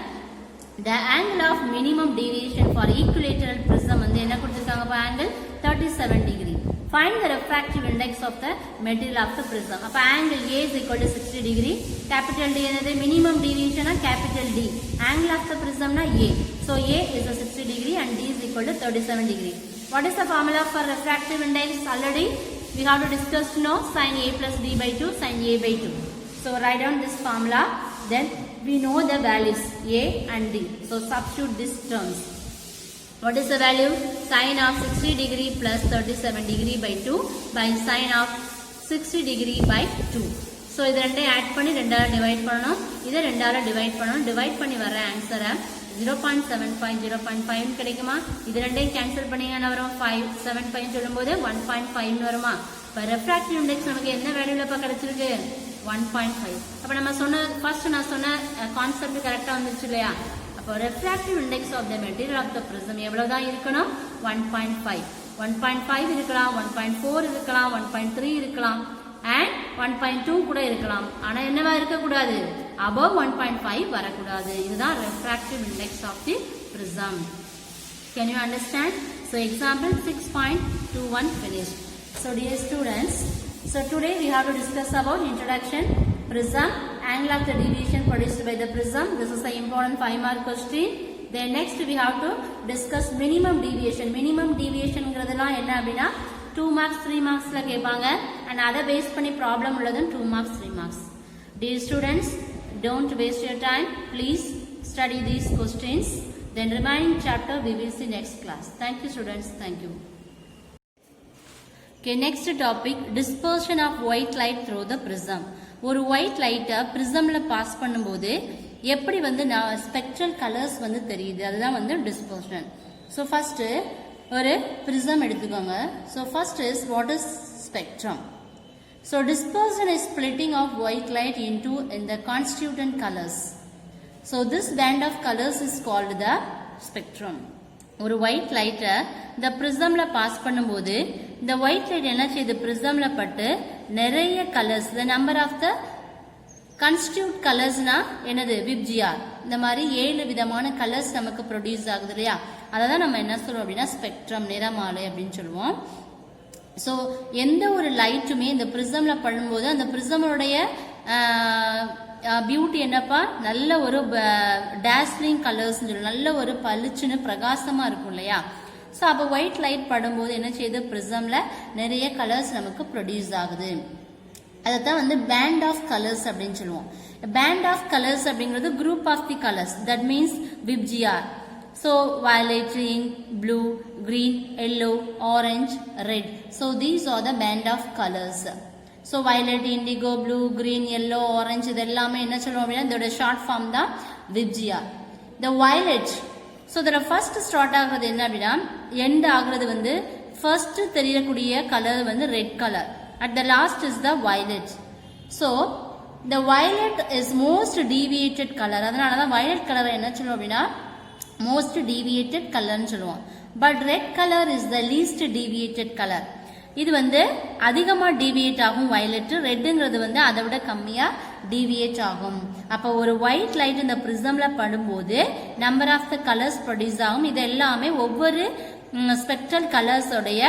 The angle of minimum deviation for equilateral prism வந்து என்ன கொடுத்திருக்காங்க? அப்ப angle 37 degree. Find the refractive index of the material of the prism. அப்ப angle A is equal to 60 degree. Capital D என்னது? minimum deviation capital D. Angle of the prism na A. So A is a 60 degree and D is equal to 37 degree. What is the formula for refractive index? Already we have to discuss now. Sin A plus D by 2 sin A by 2. So write down this formula. Then we know the values A and D. So substitute these terms. What is the value? Sin of 60 degree plus 37 degree by 2 by sin of 60 degree by 2. So இது ரெண்டையும் ஆட் பண்ணி ரெண்டால டிவைட் பண்ணணும். இதை ரெண்டால டிவைட் பண்ணணும். டிவைட் பண்ணி வர ஆன்சரை 0.75 0.5 கிடைக்குமா? இது ரெண்டையும் கேன்சல் பண்ணீங்கன்னா வரும் 5 7.5 சொல்லும்போது 1.5 வருமா? இப்போ ரெஃப்ராக்டிவ் இண்டெக்ஸ் நமக்கு என்ன வேல்யூல இப்ப கிடைச்சிருக்கு? 1.5. அப்ப நம்ம சொன்ன ஃபர்ஸ்ட் நான் சொன்ன கான்செப்ட் கரெக்டா வந்துச்சு இல்லையா? அப்போ refractive index of the material of the prism எவ்வளவுதான் இருக்கணும்? 1.5. 1.5 இருக்கலாம், 1.4 இருக்கலாம், 1.3 இருக்கலாம் and 1.2 கூட இருக்கலாம். ஆனா என்னவா இருக்க கூடாது? above 1.5 வரக்கூடாது. இதுதான் refractive index of the prism. Can you understand? So example 6.21 finished. So dear students, so today we have to discuss about introduction, prism, angle of the deviation produced by the prism. This is the important 5-mark question. Then next we have to discuss minimum deviation. Minimum deviation ங்கிறதெல்லாம் என்ன அப்படினா 2 marks 3 marksல கேட்பாங்க and அதை பேஸ் பண்ணி ப்ராப்ளம் உள்ளது 2 marks 3 marks. Dear students, don't waste your time. Please study these questions. Then remaining chapter we will see next class. Thank you students. Thank you. Okay, next topic, dispersion of white light through the prism. ஒரு white light prismல பாஸ் பண்ணும்போது எப்படி வந்து ஸ்பெக்ட்ரல் கலர்ஸ் வந்து தெரியுது, அதுதான் வந்து dispersion. ஸோ ஃபஸ்ட்டு ஒரு prism எடுத்துக்கோங்க. So first is what is spectrum. So dispersion is splitting of white light into in the constituent colors. So this band of colors is called the spectrum. ஒரு white light இந்த prismல பாஸ் பண்ணும்போது இந்த white light என்ன செய்யுது prismல பட்டு நிறைய colors, the number of the constituent colorsனா என்னது விப்ஜிஆர், இந்த மாதிரி 7 விதமான கலர்ஸ் நமக்கு ப்ரொடியூஸ் ஆகுது இல்லையா, அதை தான் நம்ம என்ன சொல்லுவோம் அப்படின்னா ஸ்பெக்ட்ரம், நிறமாலை அப்படின்னு சொல்லுவோம். ஸோ எந்த ஒரு லைட்டுமே இந்த ப்ரிசம்ல பண்ணும்போது அந்த ப்ரிசமோடைய பியூட்டி என்னப்பா, நல்ல ஒரு டேஸ்லிங் கலர்ஸ் நல்ல ஒரு பளிச்சுன்னு பிரகாசமா இருக்கும் இல்லையா. ஸோ அப்போ ஒயிட் லைட் படும்போது என்ன செய்யுது ப்ரிசம்ல நிறைய கலர்ஸ் நமக்கு ப்ரொடியூஸ் ஆகுது. அதைத்தான் வந்து பேண்ட் ஆஃப் கலர்ஸ் அப்படின்னு சொல்லுவோம். பேண்ட் ஆஃப் கலர்ஸ் அப்படிங்கிறது group of the colours, that means VIBGYOR. So violet, blue, green, yellow, orange, red. So these are the band of colors. So violet, indigo, blue, green, yellow, orange இதெல்லாமே என்ன சொல்லுவோம் அப்படின்னா இதோட ஷார்ட் ஃபார்ம் தான் விப்ஜிஆர். The violet. So இதோட ஃபர்ஸ்ட் ஸ்டார்ட் ஆகுறது என்ன அப்படின்னா எண்ட் ஆகுறது வந்து ஃபர்ஸ்ட் தெரியக்கூடிய கலர் வந்து red colour. At the last is the violet. So the violet is most deviated color. அதனால தான் violet கலரை என்ன சொல்லுவோம் அப்படின்னா most deviated color னு சொல்லுவோம். But red color is the least deviated color. இது வந்து அதிகமா deviate ஆகும் violet, ரெட்ங்கிறது வந்து அதை விட கம்மியா deviate ஆகும். அப்போ ஒரு white light இந்த prismல படும்போது number of the colors produce ஆகும். இது எல்லாமே ஒவ்வொரு spectral colors உடைய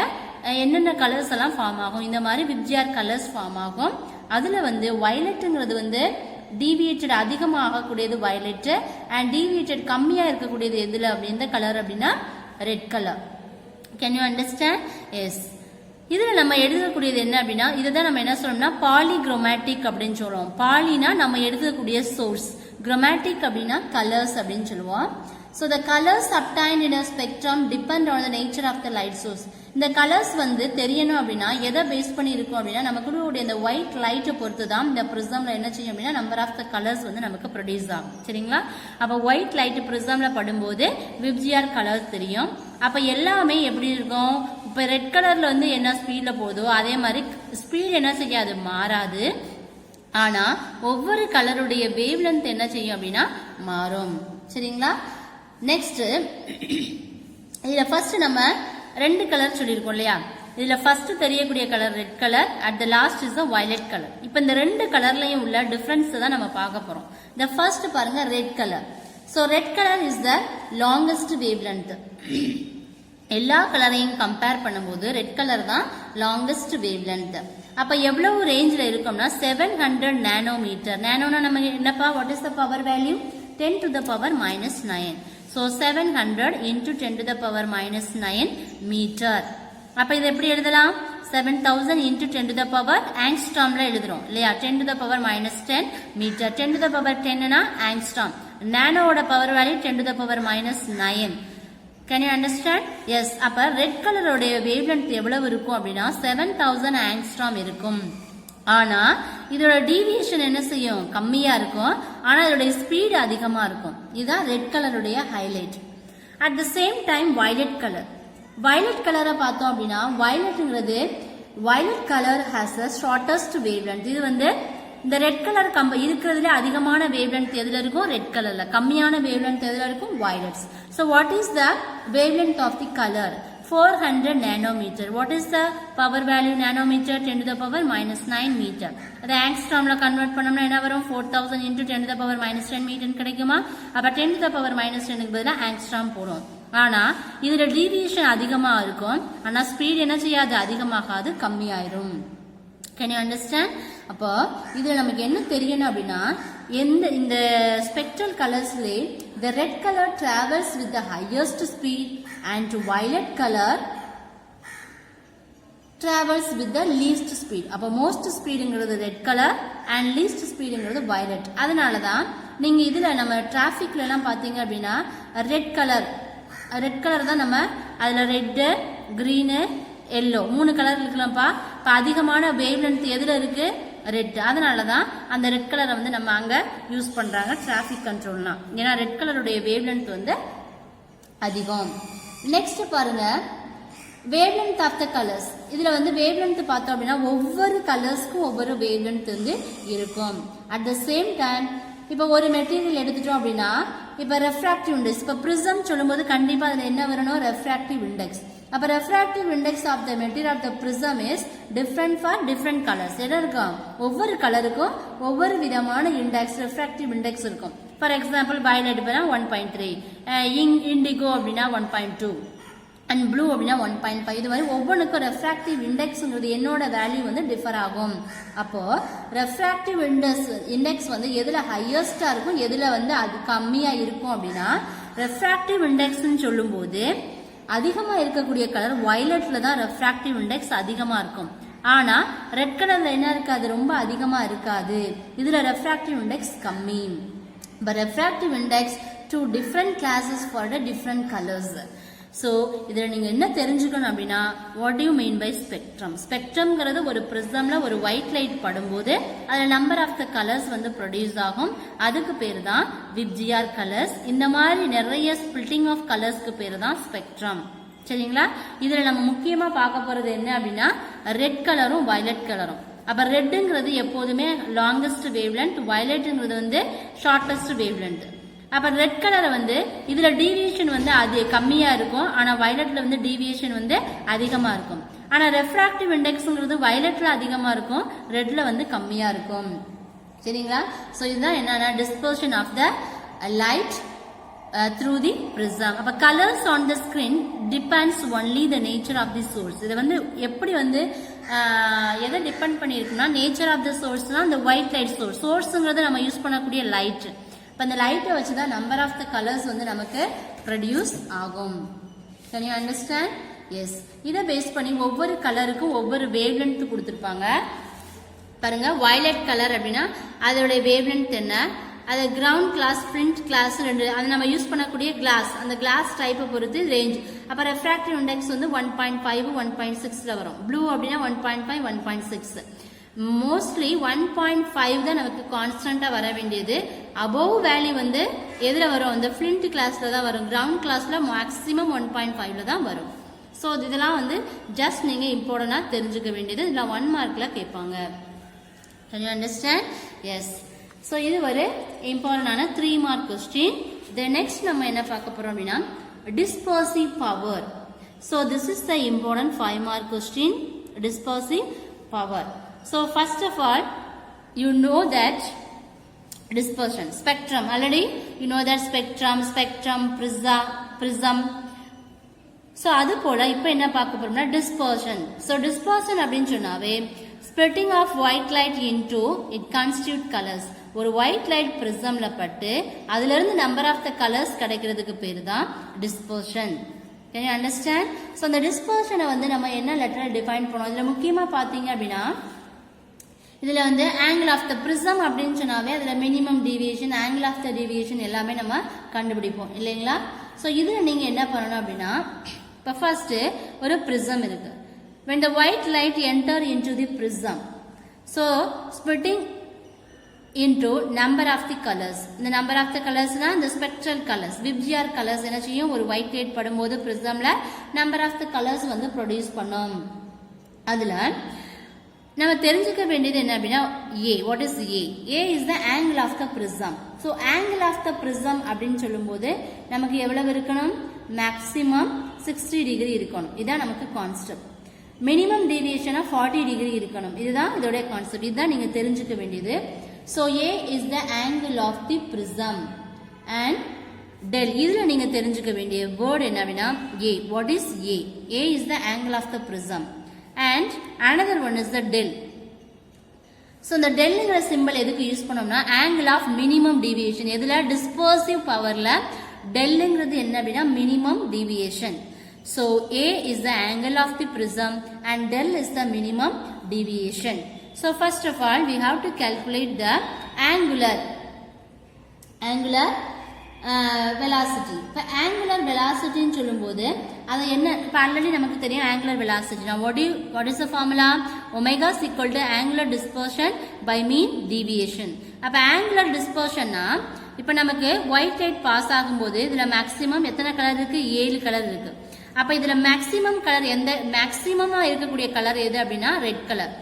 என்னென்ன கலர்ஸ் எல்லாம் ஃபார்ம் ஆகும், இந்த மாதிரி விப்ஜிஆர் கலர்ஸ் ஃபார்ம் ஆகும். அதுல வந்து வயலட்ங்கிறது வந்து டீவியேட்டட் அதிகமாக ஆகக்கூடியது வயலட், அண்ட் டீவியேட்டட் கம்மியா இருக்கக்கூடியது எதுல அப்படின்ற கலர் அப்படின்னா red colour. Can you understand? Yes. இதுல நம்ம எழுதக்கூடியது என்ன அப்படின்னா இதுதான் நம்ம என்ன சொல்றோம்னா பாலிக்ரோமேட்டிக் அப்படின்னு சொல்லுவோம். பாலினா நம்ம எழுதக்கூடிய சோர்ஸ், குரோமேட்டிக் அப்படின்னா கலர்ஸ் அப்படின்னு சொல்லுவோம். So the colors obtained in a spectrum depend on the nature of the light source. இந்த கலர்ஸ் வந்து தெரியணும் அப்படின்னா எதை பேஸ் பண்ணி இருக்கும் அப்படின்னா நமக்கு இந்த ஒயிட் லைட்டை பொறுத்து தான் இந்த ப்ரிசம்ல என்ன செய்யும் அப்படின்னா நம்பர் ஆஃப் த கலர்ஸ் வந்து நமக்கு ப்ரொடியூஸ் ஆகும். சரிங்களா? அப்போ ஒயிட் லைட் ப்ரிசம்ல படும்போது விப்ஜிஆர் கலர்ஸ் தெரியும். அப்போ எல்லாமே எப்படி இருக்கும், இப்போ ரெட் கலர்ல வந்து என்ன ஸ்பீட்ல போகுதோ அதே மாதிரி ஸ்பீட் என்ன செய்யாது, மாறாது. ஆனா ஒவ்வொரு கலருடைய வேவ் லென்த் என்ன செய்யும் அப்படின்னா மாறும். சரிங்களா? நெக்ஸ்ட் இதுல ஃபர்ஸ்ட் நம்ம ரெண்டு கலர் சொல்லியிருக்கோம் இல்லையா. இதுல ஃபர்ஸ்ட் தெரியக்கூடிய colour red colour, at the last is the violet colour. இப்போ இந்த ரெண்டு கலர்லயும் உள்ள டிஃபரன்ஸ் தான் நம்ம பார்க்க போறோம். இந்த ஃபர்ஸ்ட் பாருங்க red colour. So red colour is the longest wave length. எல்லா கலரையும் கம்பேர் பண்ணும்போது ரெட் கலர் தான் லாங்கஸ்ட் வேவ் லென்த். அப்ப எவ்வளவு ரேஞ்சில் இருக்கும்னா 700 நானோமீட்டர். நானோனா நம்ம என்னப்பா, what is the power value? 10 to the power minus 9. So 700 into 10 to the power minus 9 metre. அப்ப இது எப்படி எழுதலாம்? 7000 into 10 to the power ஆங்ஸ்ட்ராம்ல எழுதுறோம் இல்லையா. 10 to the power minus 10 metre. 10 to the power 10 னா ஆங்ஸ்ட்ராம். நானோட power value 10 to the power minus 9. Can you understand? Yes. அப்ப ரெட் கலரோட வேவ் லென்த் எவ்வளவு இருக்கும் அப்படின்னா 7000 ஆங்ஸ்ட்ராம் இருக்கும். ஆனா இதோட டீவியேஷன் என்ன செய்யும், கம்மியா இருக்கும். ஆனா இதோட ஸ்பீடு அதிகமா இருக்கும். இதுதான் ரெட் கலருடைய highlight. At the same time violet colour. Violet கலரை பார்த்தோம் அப்படின்னா வயலட்ங்கிறது violet colour has a shortest wavelength. இது வந்து இந்த ரெட் கலர் இருக்கிறதுல அதிகமான வேவ் லென்த் எதுல இருக்கும், ரெட் கலர்ல. கம்மியான வேவ் லென்த் எதுல இருக்கும், violets. So what is the wavelength of the color? 400 nanometer. What is the power value nanometer? 10 to the power minus 9 meter. அது ஆங்ஸ்ட்ராம்ல கன்வெர்ட் பண்ணோம்னா என்ன வரும், 4000 into 10 to the power minus 10 metre கிடைக்குமா. அப்ப 10 to the power minus 10க்கு பதிலா ஆங்ஸ்ட்ராம் போடும். ஆனா இதுல டீவியேஷன் அதிகமா இருக்கும். ஆனா ஸ்பீட் என்ன செய்யாது, அதிகமாகாது, கம்மியாயிரும். Can you understand? அப்போ இதுல நமக்கு என்ன தெரியணும் அப்படின்னா இந்த spectral கலர்ஸ்ல the red color travels with the highest speed and violet color travels with the least speed. அப்போ most speedங்கிறது ரெட் கலர் and least speedங்கிறது violet. அதனால தான் நீங்க இதுல நம்ம டிராஃபிக்ல எல்லாம் பாத்தீங்க அப்படின்னா ரெட் கலர் தான் நம்ம அதுல ரெட், கிரீன், எல்லோ 3 கலர் இருக்கலாம்ப்பா. இப்போ அதிகமான வேவ் லென்த் எதுல இருக்கு, ரெட். அதனாலதான் அந்த ரெட் கலரை வந்து நம்ம அங்க யூஸ் பண்றாங்க டிராபிக் கண்ட்ரோல்னா. ஏன்னா ரெட் கலருடைய வேவ் லென்த் வந்து அதிகம். நெக்ஸ்ட் பாருங்க வேவ்லென்த் ஆஃப் த கலர்ஸ். இதுல வந்து வேவ்லென்த் பார்த்தோம் அப்படின்னா ஒவ்வொரு கலர்ஸ்க்கும் ஒவ்வொரு வேவ்லென்த் வந்து இருக்கும். அட் த சேம் டைம் இப்போ ஒரு மெட்டீரியல் எடுத்துட்டோம் அப்படின்னா இப்போ ரெஃப்ராக்டிவ் இண்டெக்ஸ், இப்போ ப்ரிசம் சொல்லும்போது கண்டிப்பா அதுல என்ன வரணும், ரெஃப்ராக்டிவ் இண்டெக்ஸ். அப்ப refractive index of the material of the prism is different for different colours. என்ன இருக்கும், ஒவ்வொரு கலருக்கும் ஒவ்வொரு விதமான இண்டெக்ஸ் ரெஃப்ராக்டிவ் இண்டெக்ஸ் இருக்கும். ஃபார் எக்ஸாம்பிள் வயலட் அப்படின்னா 1.3, இண்டிகோ அப்படின்னா 1.2 அண்ட் ப்ளூ அப்படின்னா 1.5. இது மாதிரி ஒவ்வொன்றுக்கும் ரெஃப்ராக்டிவ் இண்டெக்ஸ்ங்கிறது என்னோட வேல்யூ வந்து டிஃபர் ஆகும். அப்போ ரெஃப்ராக்டிவ் இண்டெக்ஸ் வந்து எதுல ஹையஸ்டா இருக்கும், எதுல வந்து அது கம்மியா இருக்கும் அப்படின்னா ரெஃப்ராக்டிவ் இண்டெக்ஸ்ன்னு சொல்லும்போது அதிகமா இருக்கக்கூடிய கலர் வயலட்ல தான் ரெஃப்ராக்டிவ் இண்டெக்ஸ் அதிகமா இருக்கும். ஆனா ரெட் கலர்ல என்ன இருக்காது, ரொம்ப அதிகமா இருக்காது. இதுல ரெஃப்ராக்டிவ் இண்டெக்ஸ் கம்மி. But refractive index to different classes for the different colors. So இதுல நீங்க என்ன தெரிஞ்சுக்கணும் அப்படின்னா what do you mean by spectrum? ஸ்பெக்ட்ரம்ங்கிறது ஒரு பிரிசம்ல ஒரு ஒயிட் லைட் படும்போது அதுல நம்பர் ஆஃப் த கலர்ஸ் வந்து ப்ரொடியூஸ் ஆகும். அதுக்கு பேரு தான் விப்ஜிஆர் கலர்ஸ். இந்த மாதிரி நிறைய ஸ்பிளிட்டிங் ஆஃப் கலர்ஸ்க்கு பேரு தான் ஸ்பெக்ட்ரம். சரிங்களா? இதுல நம்ம முக்கியமா பார்க்க போறது என்ன அப்படின்னா ரெட் கலரும் வயலட் கலரும். அப்ப ரெட்ங்கிறது எப்போதுமே லாங்கஸ்ட் வேவ்லென்த், வயலட்ங்கிறது வந்து ஷார்டஸ்ட் வேவ்லென்த். அப்ப ரெட் கலர் வந்து இதுல டீவியேஷன் வந்து அது கம்மியா இருக்கும், ஆனா வயலட்ல வந்து டீவியேஷன் வந்து அதிகமா இருக்கும். ஆனா ரெஃப்ராக்டிவ் இண்டெக்ஸ்ங்கிறது வயலட்ல அதிகமா இருக்கும், ரெட்ல வந்து கம்மியா இருக்கும். சரிங்களா? சோ இதுதான் என்னன்னா dispersion of the light through the prism. அப்ப colors on the screen depends only the nature of the source. இது வந்து எப்படி வந்து எதை டிபெண்ட் பண்ணியிருக்குன்னா நேச்சர் ஆஃப் த சோர்ஸ்னா அந்த ஒயிட் லைட் சோர்ஸ். சோர்ஸ்ங்கிறது நம்ம யூஸ் பண்ணக்கூடிய லைட். இப்போ அந்த லைட்டை வச்சு தான் நம்பர் ஆஃப் த கலர்ஸ் வந்து நமக்கு ப்ரொடியூஸ் ஆகும். Can you understand? எஸ். இதை பேஸ் பண்ணி ஒவ்வொரு கலருக்கும் ஒவ்வொரு வேவ்லென்த் கொடுத்துருப்பாங்க. பாருங்க வயலட் கலர் அப்படின்னா அதோட வேவ்லென்த் என்ன, அது கிரவுண்ட் கிளாஸ் பிரிண்ட் கிளாஸ் ரெண்டு, அது நம்ம யூஸ் பண்ணக்கூடிய கிளாஸ், அந்த கிளாஸ் டைப்பை பொறுத்து ரேஞ்ச். அப்ப ரெஃப்ராக்டிவ் இண்டெக்ஸ் வந்து 1.5 1.6ல வரும். ப்ளூ அப்படின்னா 1.5 1.6. மோஸ்ட்லி 1.5 தான் நமக்கு கான்ஸ்டன்டா வர வேண்டியது. அபோவ் வேல்யூ வந்து எதுல வரும், அந்த பிரிண்ட் கிளாஸ்ல தான் வரும். கிரவுண்ட் கிளாஸ்ல மேக்ஸிமம் 1.5ல தான் வரும். ஸோ இதெல்லாம் வந்து ஜஸ்ட் நீங்க இம்பார்ட்டண்டா தெரிஞ்சுக்க வேண்டியது. இதெல்லாம் 1 மார்க்ல கேட்பாங்க. Can you understand? Yes. So இது ஒரு இம்பார்ட்டன்டான 3 மார்க் கொஸ்டின். Then next நம்ம என்ன பார்க்க போறோம் அப்படின்னா dispersive power. So this is the important 5 mark question, dispersive power. So first of all you know that dispersion, spectrum, already you know that spectrum, prism. So அது போல இப்போ என்ன பார்க்க போறோம்னா dispersion. So dispersion அப்படின்னு சொன்னாவே splitting of white light into it constitute colors. ஒரு white light prismல பட்டு அதுல இருந்து number of the colors கிடைக்கிறதுக்கு பேரு தான் dispersion. Can you understand? So the dispersion வந்து நம்ம என்ன லெட்டர்ல டிஃபைன் பண்ணுவோம். இதுல முக்கியமா பாத்தீங்க அப்படின்னா இதுல வந்து angle of the prism அப்படின்னு சொன்னாவே அதுல minimum deviation, angle of the deviation எல்லாமே நம்ம கண்டுபிடிப்போம் இல்லைங்களா? சோ இதுல நீங்க என்ன பண்ணணும் அப்படின்னா இப்ப ஃபர்ஸ்ட் ஒரு prism இருக்கு. When the white light enter into the prism, so splitting into number of the colors. The number of the colors na the spectral colors, VIBGR colors என்ன செய்யும், ஒரு white light படும்போது prismல number of the colors வந்து produce பண்ணும். அதுல நம்ம தெரிஞ்சுக்க வேண்டியது என்ன அப்படின்னா A. What is A? A is the angle of the prism. So angle of the prism அப்படின்னு சொல்லும்போது நமக்கு எவ்வளவு இருக்கணும், மேக்ஸிமம் 60 டிகிரி இருக்கணும். இதான் நமக்கு கான்செப்ட். மினிமம் டீவியேஷன் 40 டிகிரி இருக்கணும். இதுதான் இதோட கான்செப்ட். இதுதான் நீங்க தெரிஞ்சுக்க வேண்டியது. So A is the angle of the prism and del. இதுல நீங்க தெரிஞ்சுக்க வேண்டிய வேர்ட் என்ன அப்படின்னா A. What is A? A is the angle of the prism and another one is the del. So இந்த delங்கிற சிம்பல் எதுக்கு யூஸ் பண்ணோம்னா angle of minimum deviation. எதுல dispersive powerல delங்கிறது என்ன அப்படின்னா minimum deviation. So A is the angle of the prism and del is the minimum deviation. So first of all we have to calculate the angular velocity. இப்போ angular velocity ன்னு சொல்லும்போது அது என்ன, இப்போ ஆல்ரெடி நமக்கு தெரியும் angular velocity. Now what is the formula? Omega is equal to angular dispersion by mean deviation. அப்ப angular dispersionனா இப்போ நமக்கு white light பாஸ் ஆகும்போது இதுல மேக்ஸிமம் எத்தனை கலர் இருக்கு, 7 கலர் இருக்கு. அப்ப இதுல மேக்ஸிமம் கலர் எந்த மேக்ஸிமமா இருக்கக்கூடிய கலர் எது அப்படின்னா ரெட் கலர்,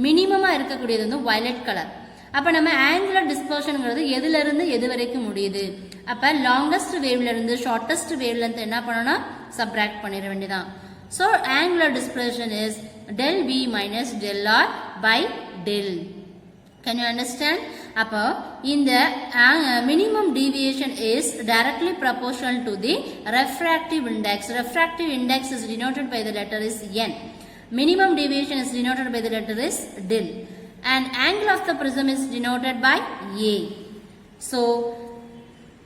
மினிமமா இருக்கக்கூடியது வந்து வயலட் கலர். அப்ப நம்ம ஆங்குலர் டிஸ்பர்ஷன்ங்கிறது எதுல இருந்து எது வரைக்கும் முடியுது. அப்ப லாங்கஸ்ட் வேவ்ல இருந்து ஷார்ட்டஸ்ட் வேவ்ல இருந்து என்ன பண்ணணும், சப்ட்ராக்ட் பண்ணிட வேண்டியதான். So angular dispersion is del V minus del R by del. Can you understand? அப்போ இந்த minimum deviation is directly proportional to the refractive index. Refractive index is denoted by the letter is N. Minimum deviation is denoted by the letter is del. And angle of the prism is denoted by A. So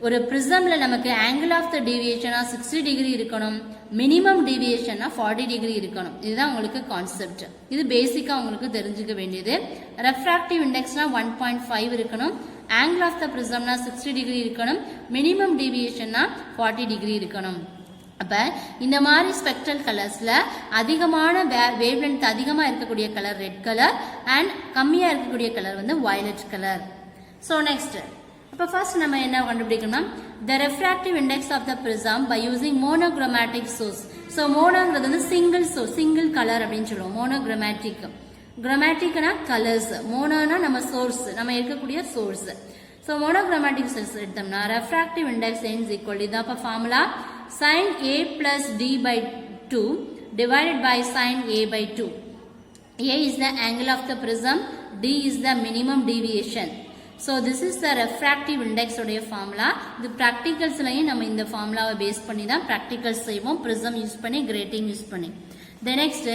ஒரு prismல நமக்கு angle of the deviation 60 degree இருக்கணும், minimum deviation 40 degree இருக்கணும். இதுதான் உங்களுக்கு கான்செப்ட். இது பேசிக்கா உங்களுக்கு தெரிஞ்சுக்க வேண்டியது. refractive indexனா 1.5 இருக்கணும், angle of the prismனா 60 degree இருக்கணும், minimum deviationனா 40 degree இருக்கணும். அப்ப இந்த மாதிரி ஸ்பெக்ட்ரல் கலர்ஸ்ல அதிகமான வேவ் லென்த் அதிகமா இருக்கக்கூடிய கலர் ரெட் கலர் அண்ட் கம்மியா இருக்கக்கூடிய கலர் வந்து வயலட் கலர். சோ நெக்ஸ்ட் அப்ப ஃபர்ஸ்ட் நம்ம என்ன கண்டுபிடிக்கணும்னா the refractive index of the prism by using monochromatic source. So மோனோங்கிறது வந்து சிங்கிள் சோர்ஸ், சிங்கிள் கலர் அப்படின்னு சொல்லுவோம். மோனோக்ரோமேட்டிக், குரோமேட்டிக்னா கலர்ஸ், மோனோனா நம்ம சோர்ஸ், நம்ம இருக்கக்கூடிய சோர்ஸ். சோ மோனோக்ரோமேட்டிக் சோர்ஸ் எடுத்தோம்னா refractive index is equal to இதான் formula sin A plus D by 2 divided by sin A by 2. A is the angle of the prism, D is the minimum deviation. So this is the refractive index உடைய formula. இது practicalsலயும் நம்ம இந்த formulaவை பேஸ் பண்ணி தான் practicals செய்வோம், prism யூஸ் பண்ணி, grating யூஸ் பண்ணி. The next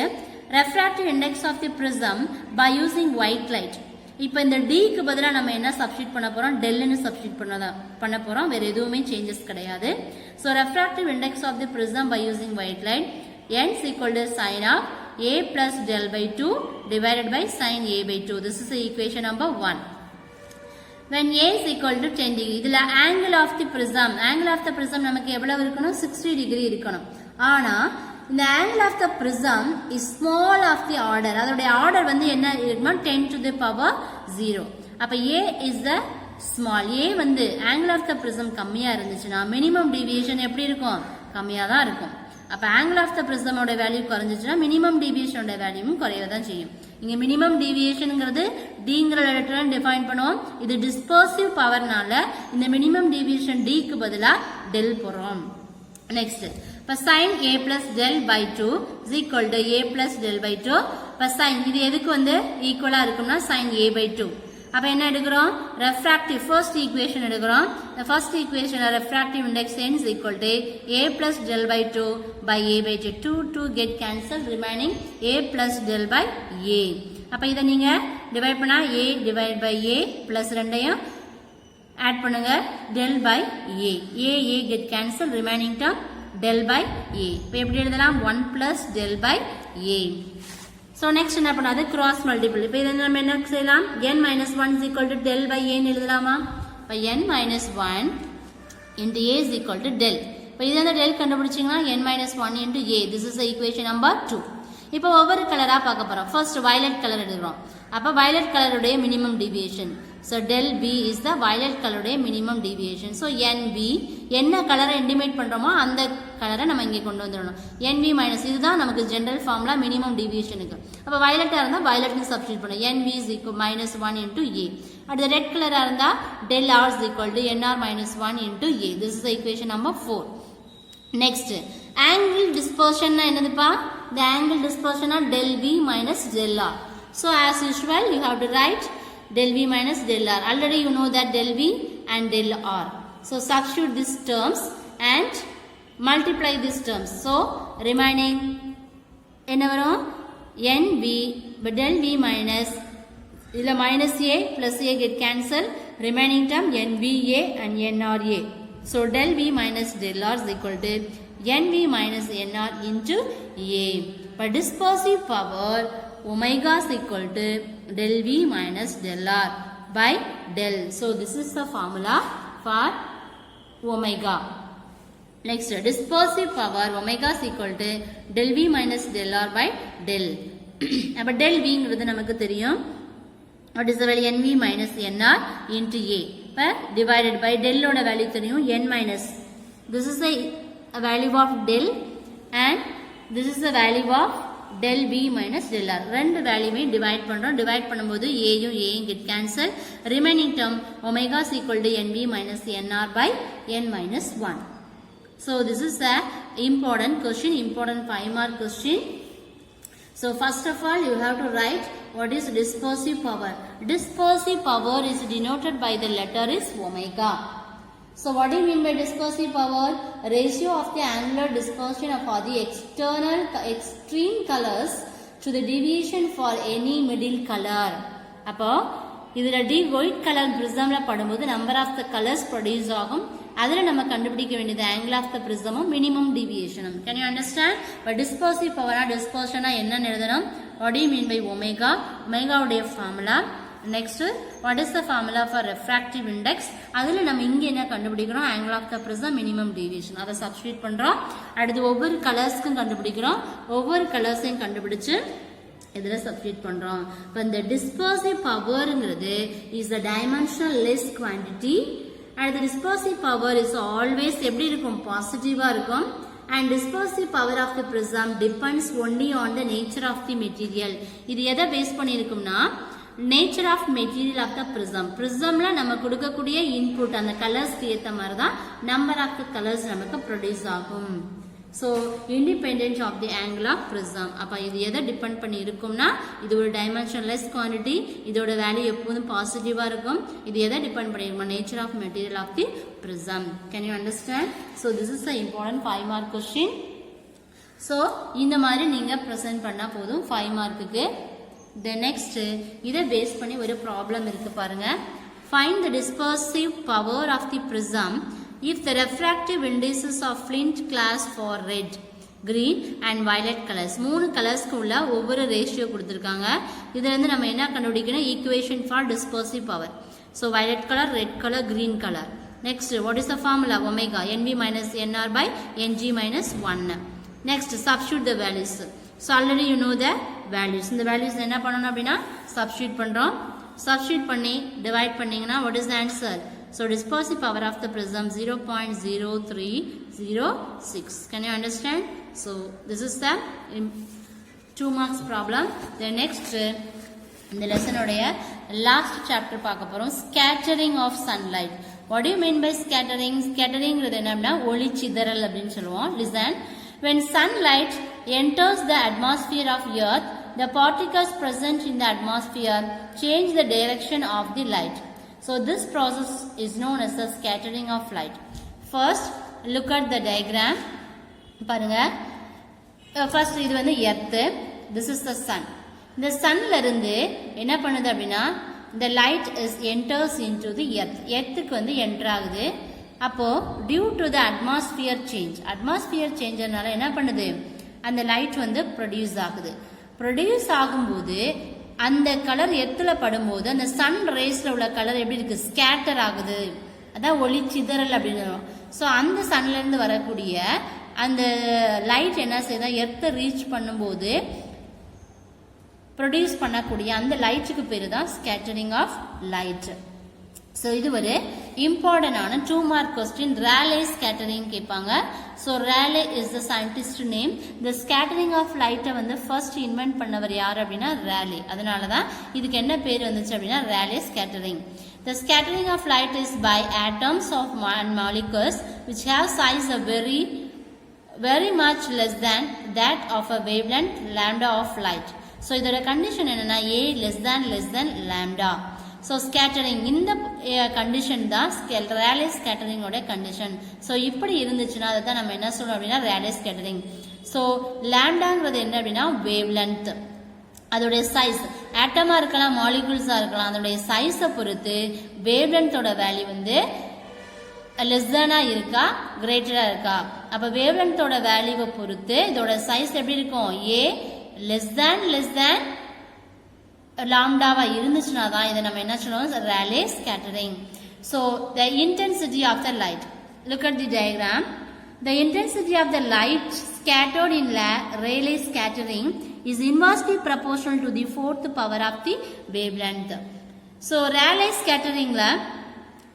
refractive index of the prism by using white light. இப்போ இந்த D க்கு பதிலா நம்ம என்ன சப்ஸ்டிட் பண்ண போறோம், டெல்னு சப்ஸ்டிட் பண்ண போறோம், வேற எதுவுமே சேஞ்சஸ் கிடையாது. So refractive index of the prism by using white light n is equal to sin of A plus del by 2 divided by sin A by 2. This is the equation number 1. When A is equal to 10 degree, இதுல angle of the prism நமக்கு எவ்வளவு இருக்கணும், 60 degree இருக்கணும். ஆனா இந்த angle of the prism is small of the order. அதோட ஆர்டர் வந்து என்ன இருக்குமா, 10 to the power 0. அப்ப A is the small. A வந்து angle of the prism கம்மியா இருந்துச்சுன்னா minimum deviation எப்படி இருக்கும், கம்மியா தான் இருக்கும். அப்ப angle of the prism ஓட வேல்யூ குறைஞ்சிச்சுன்னா minimum deviation ஓட வேல்யூவும் குறைய தான் செய்யும். இங்க minimum deviationங்கிறது Dங்கிற லெட்டரை டிஃபைன் பண்ணுவோம். இது dispersive பவர்னால இந்த minimum deviation D க்கு பதிலா del போறோம். நெக்ஸ்ட் இப்ப sin A plus del by 2 is equal to A plus del by 2. இப்ப sin இது எதுக்கு வந்து ஈக்குவலா இருக்கும்னா sin A by 2. அப்ப என்ன எடுக்கிறோம், refractive first equation எடுக்கிறோம். The first equation refractive index n is equal to A plus del by 2 by A by 2. 2 get cancelled, remaining A plus del by A. அப்ப இத நீங்க டிவைட் பண்ணா A divide by A plus ரெண்டையும் ஆட் பண்ணுங்க, del by A. A get cancelled, remaining term del by A. இப்ப எப்படி எழுதலாம், 1 plus del by A. So next என்ன பண்ணாது, cross multiple. இப்ப இதை நம்ம என்ன செய்யலாம், n minus 1 is equal to del by A எழுதலாமா. இப்ப n minus 1 into A is equal to del. இப்ப இதை அந்த del கண்டுபிடிச்சீங்கன்னா n minus 1 into A. This is the equation number 2. இப்போ ஒவ்வொரு கலரா பார்க்க போறோம். ஃபர்ஸ்ட் violet கலர் எடுக்கிறோம். அப்ப violet கலருடைய minimum deviation. So del V is the violet கலருடைய மினிமம் டீவியேஷன். So NV என்ன கலரை இண்டிமேட் பண்றோமோ அந்த கலரை நம்ம இங்கே கொண்டு வந்துடணும். NV மைனஸ் இதுதான் நமக்கு ஜெனரல் ஃபார்முலா மினிமம் டீவியேஷனுக்கு. அப்ப வயலட்டா இருந்தா வயலட்னு சப்ஸ்டிட் பண்ணணும். NV is equal minus 1 into A. அடுத்து ரெட் கலரா இருந்தா del R is equal to NR minus 1 into A. This is the equation number 4. Next angle dispersion என்னதுப்பா, the angle dispersion of del V minus del R. So as usual you have to write del V minus del R. Already you know that del V and del R. So substitute these terms and multiply these terms. So remaining என்ன வரும், NV but del V minus இதுல minus A plus A get cancel, remaining term NVA and NRA. So del V minus del R is equal to NV minus NR into A. But dispersive power omega is equal to del V minus del R by del. So this is the formula for omega. Next dispersive power omega is equal to del V minus del R by del. அப்ப del V ங்கிறது நமக்கு தெரியும். What is the value, NV minus NR into A. இப்ப divided by del ஓட வேல்யூ தெரியும், n minus. This is the value of del and this is the value of del v minus del r. ரெண்டு வேல்யூமே டிவைட் பண்றோம். டிவைட் பண்ணும்போது a யும் a யும் get cancel. Remaining term omega is equal to nv minus nr by n minus 1. So this is a important question, important 5 mark question. So first of all you have to write what is dispersive power. Dispersive power is denoted by the letter is omega. So what do you mean by dispersive power? Ratio of the angular dispersion of the external extreme colors to the deviation for any middle color. அப்போ இதுல white color prismல படும்போது number of the colors produce ஆகும். அதில் நம்ம கண்டுபிடிக்க வேண்டியது angle of the prism minimum deviation. Can you understand? But dispersive power dispersion என்ன எழுதணும்? What do you mean by omega? Omega உடைய formula. Next, what is the formula for refractive index? அதில் நம்ம இங்கே என்ன கண்டுபிடிக்கிறோம்? angle of the prism minimum deviation. அதை substitute பண்றோம். அடுத்து ஒவ்வொரு கலர்ஸ்க்கும் கண்டுபிடிக்கிறோம். ஒவ்வொரு கலர்ஸையும் கண்டுபிடிச்சு இதில் substitute பண்றோம். இப்போ இந்த dispersive powerங்கிறது is the dimensionless quantity. And the dispersive power is always எப்படி இருக்கும்? பாசிட்டிவா இருக்கும். And dispersive power of the prism depends only on the nature of the material. இது எதை பேஸ் பண்ணி இருக்கும்னா nature of material of the prism. prismல நம்ம கொடுக்கக்கூடிய input அந்த கலர்ஸ்க்கு ஏத்த மாதிரி தான் number of the colors நமக்கு produce ஆகும். So independent of the angle of prism. அப்ப இது எதை டிபெண்ட் பண்ணி இருக்கும்னா இது ஒரு dimensionless quantity. இதோட வேல்யூ எப்போதும் பாசிட்டிவா இருக்கும். இது எதை டிபெண்ட் பண்ணி இருக்கும்? nature of material of the prism. Can you understand? So this is the important 5 mark question. So இந்த மாதிரி நீங்க present பண்ணா போதும் 5 மார்க்குக்கு. The next இதை பேஸ் பண்ணி ஒரு ப்ராப்ளம் இருக்கு பாருங்க. Find the dispersive power of the prism if the refractive indices of flint glass for red, green and violet colors. மூணு கலர்ஸ்க்கு உள்ள ஒவ்வொரு ரேஷியோ கொடுத்திருக்காங்க. இதுல இருந்து நம்ம என்ன கண்டுபிடிக்கணும்? equation for dispersive power. So violet color, red color, green color. Next, what is the formula? Omega nv minus nr by ng minus 1. Next, substitute the values. So already you know the values. இந்த values என்ன பண்ணணும் அப்படின்னா substitute பண்றோம். substitute பண்ணி divide பண்ணீங்கன்னா what is the answer? So dispersive power of the prism 0.0306. Can you understand? So this is the 2 marks problem. The next இந்த lesson உடைய last chapter பார்க்க போறோம். Scattering of sunlight. What do you mean by scattering? Scattering என்னன்னா ஒளி சிதறல் அப்படினு சொல்லுவோம். Listen. When sunlight enters the atmosphere of earth, the particles present in the atmosphere change the direction of the light. So this process is known as the scattering of light. First, look at the diagram. பாருங்க. First இது வந்து earth. This is the sun. இந்த sunல இருந்து என்ன பண்ணுது அப்படின்னா the light enters into the earth. earthக்கு வந்து enter ஆகுது. அப்போ due to the atmosphere changeனால என்ன பண்ணுது? அந்த லைட் வந்து ப்ரொடியூஸ் ஆகுது. ப்ரொடியூஸ் ஆகும்போது அந்த கலர் எத்துல படும்போது அந்த சன் ரேஸ்ல உள்ள கலர் எப்படி இருக்கு? ஸ்கேட்டர் ஆகுது. அதான் ஒளி சிதறல் அப்படின்னு. ஸோ அந்த சன்ல இருந்து வரக்கூடிய அந்த லைட் என்ன செய்யுது? எர்த்தை ரீச் பண்ணும்போது ப்ரொடியூஸ் பண்ணக்கூடிய அந்த லைட்டுக்கு பேரு தான் ஸ்கேட்டரிங் ஆஃப் லைட். ஸோ இது ஒரு இம்பார்ட்டன்டான 2 மார்க் கொஸ்டின். ரேலே ஸ்கேட்டரிங் கேட்பாங்க. So Rayleigh is the scientist name. இந்த ஸ்கேட்டரிங் ஆஃப் லைட்டை வந்து ஃபர்ஸ்ட் இன்வென்ட் பண்ணவர் யார் அப்படின்னா ரேலே. அதனால தான் இதுக்கு என்ன பேர் வந்துச்சு அப்படின்னா Rayleigh scattering. The scattering of light is by atoms of molecules which have size of very much less than that of a wavelength lambda of light. So இதோட கண்டிஷன் என்னன்னா a less than lambda. So scattering இந்த கண்டிஷன் தான் ரேலே ஸ்கேட்டரிங் ஓட கண்டிஷன். ஸோ இப்படி இருந்துச்சுன்னா அதை தான் நம்ம என்ன சொல்றோம் அப்படின்னா ரேலே ஸ்கேட்டரிங். ஸோ லாம்டாங்கிறது என்ன அப்படின்னா வேவ் லென்த். அதோடைய சைஸ் ஆட்டமா இருக்கலாம், மாலிகுல்ஸா இருக்கலாம். அதோடைய சைஸை பொறுத்து வேவ் லென்த்தோட வேல்யூ வந்து லெஸ் தானா இருக்கா கிரேட்டரா இருக்கா? அப்ப வேவ் லென்த்தோட வேல்யூவை பொறுத்து இதோட சைஸ் எப்படி இருக்கும்? a லெஸ் தேன் லாம்டாவா இருந்துச்சுன்னா தான் இதை நம்ம என்ன சொல்லுவோம்? Rayleigh scattering. So the intensity of the light. Look at the diagram. The intensity of the light scattered in Rayleigh scattering is inversely proportional to the 4th power of the wavelength. So Rayleigh scatteringல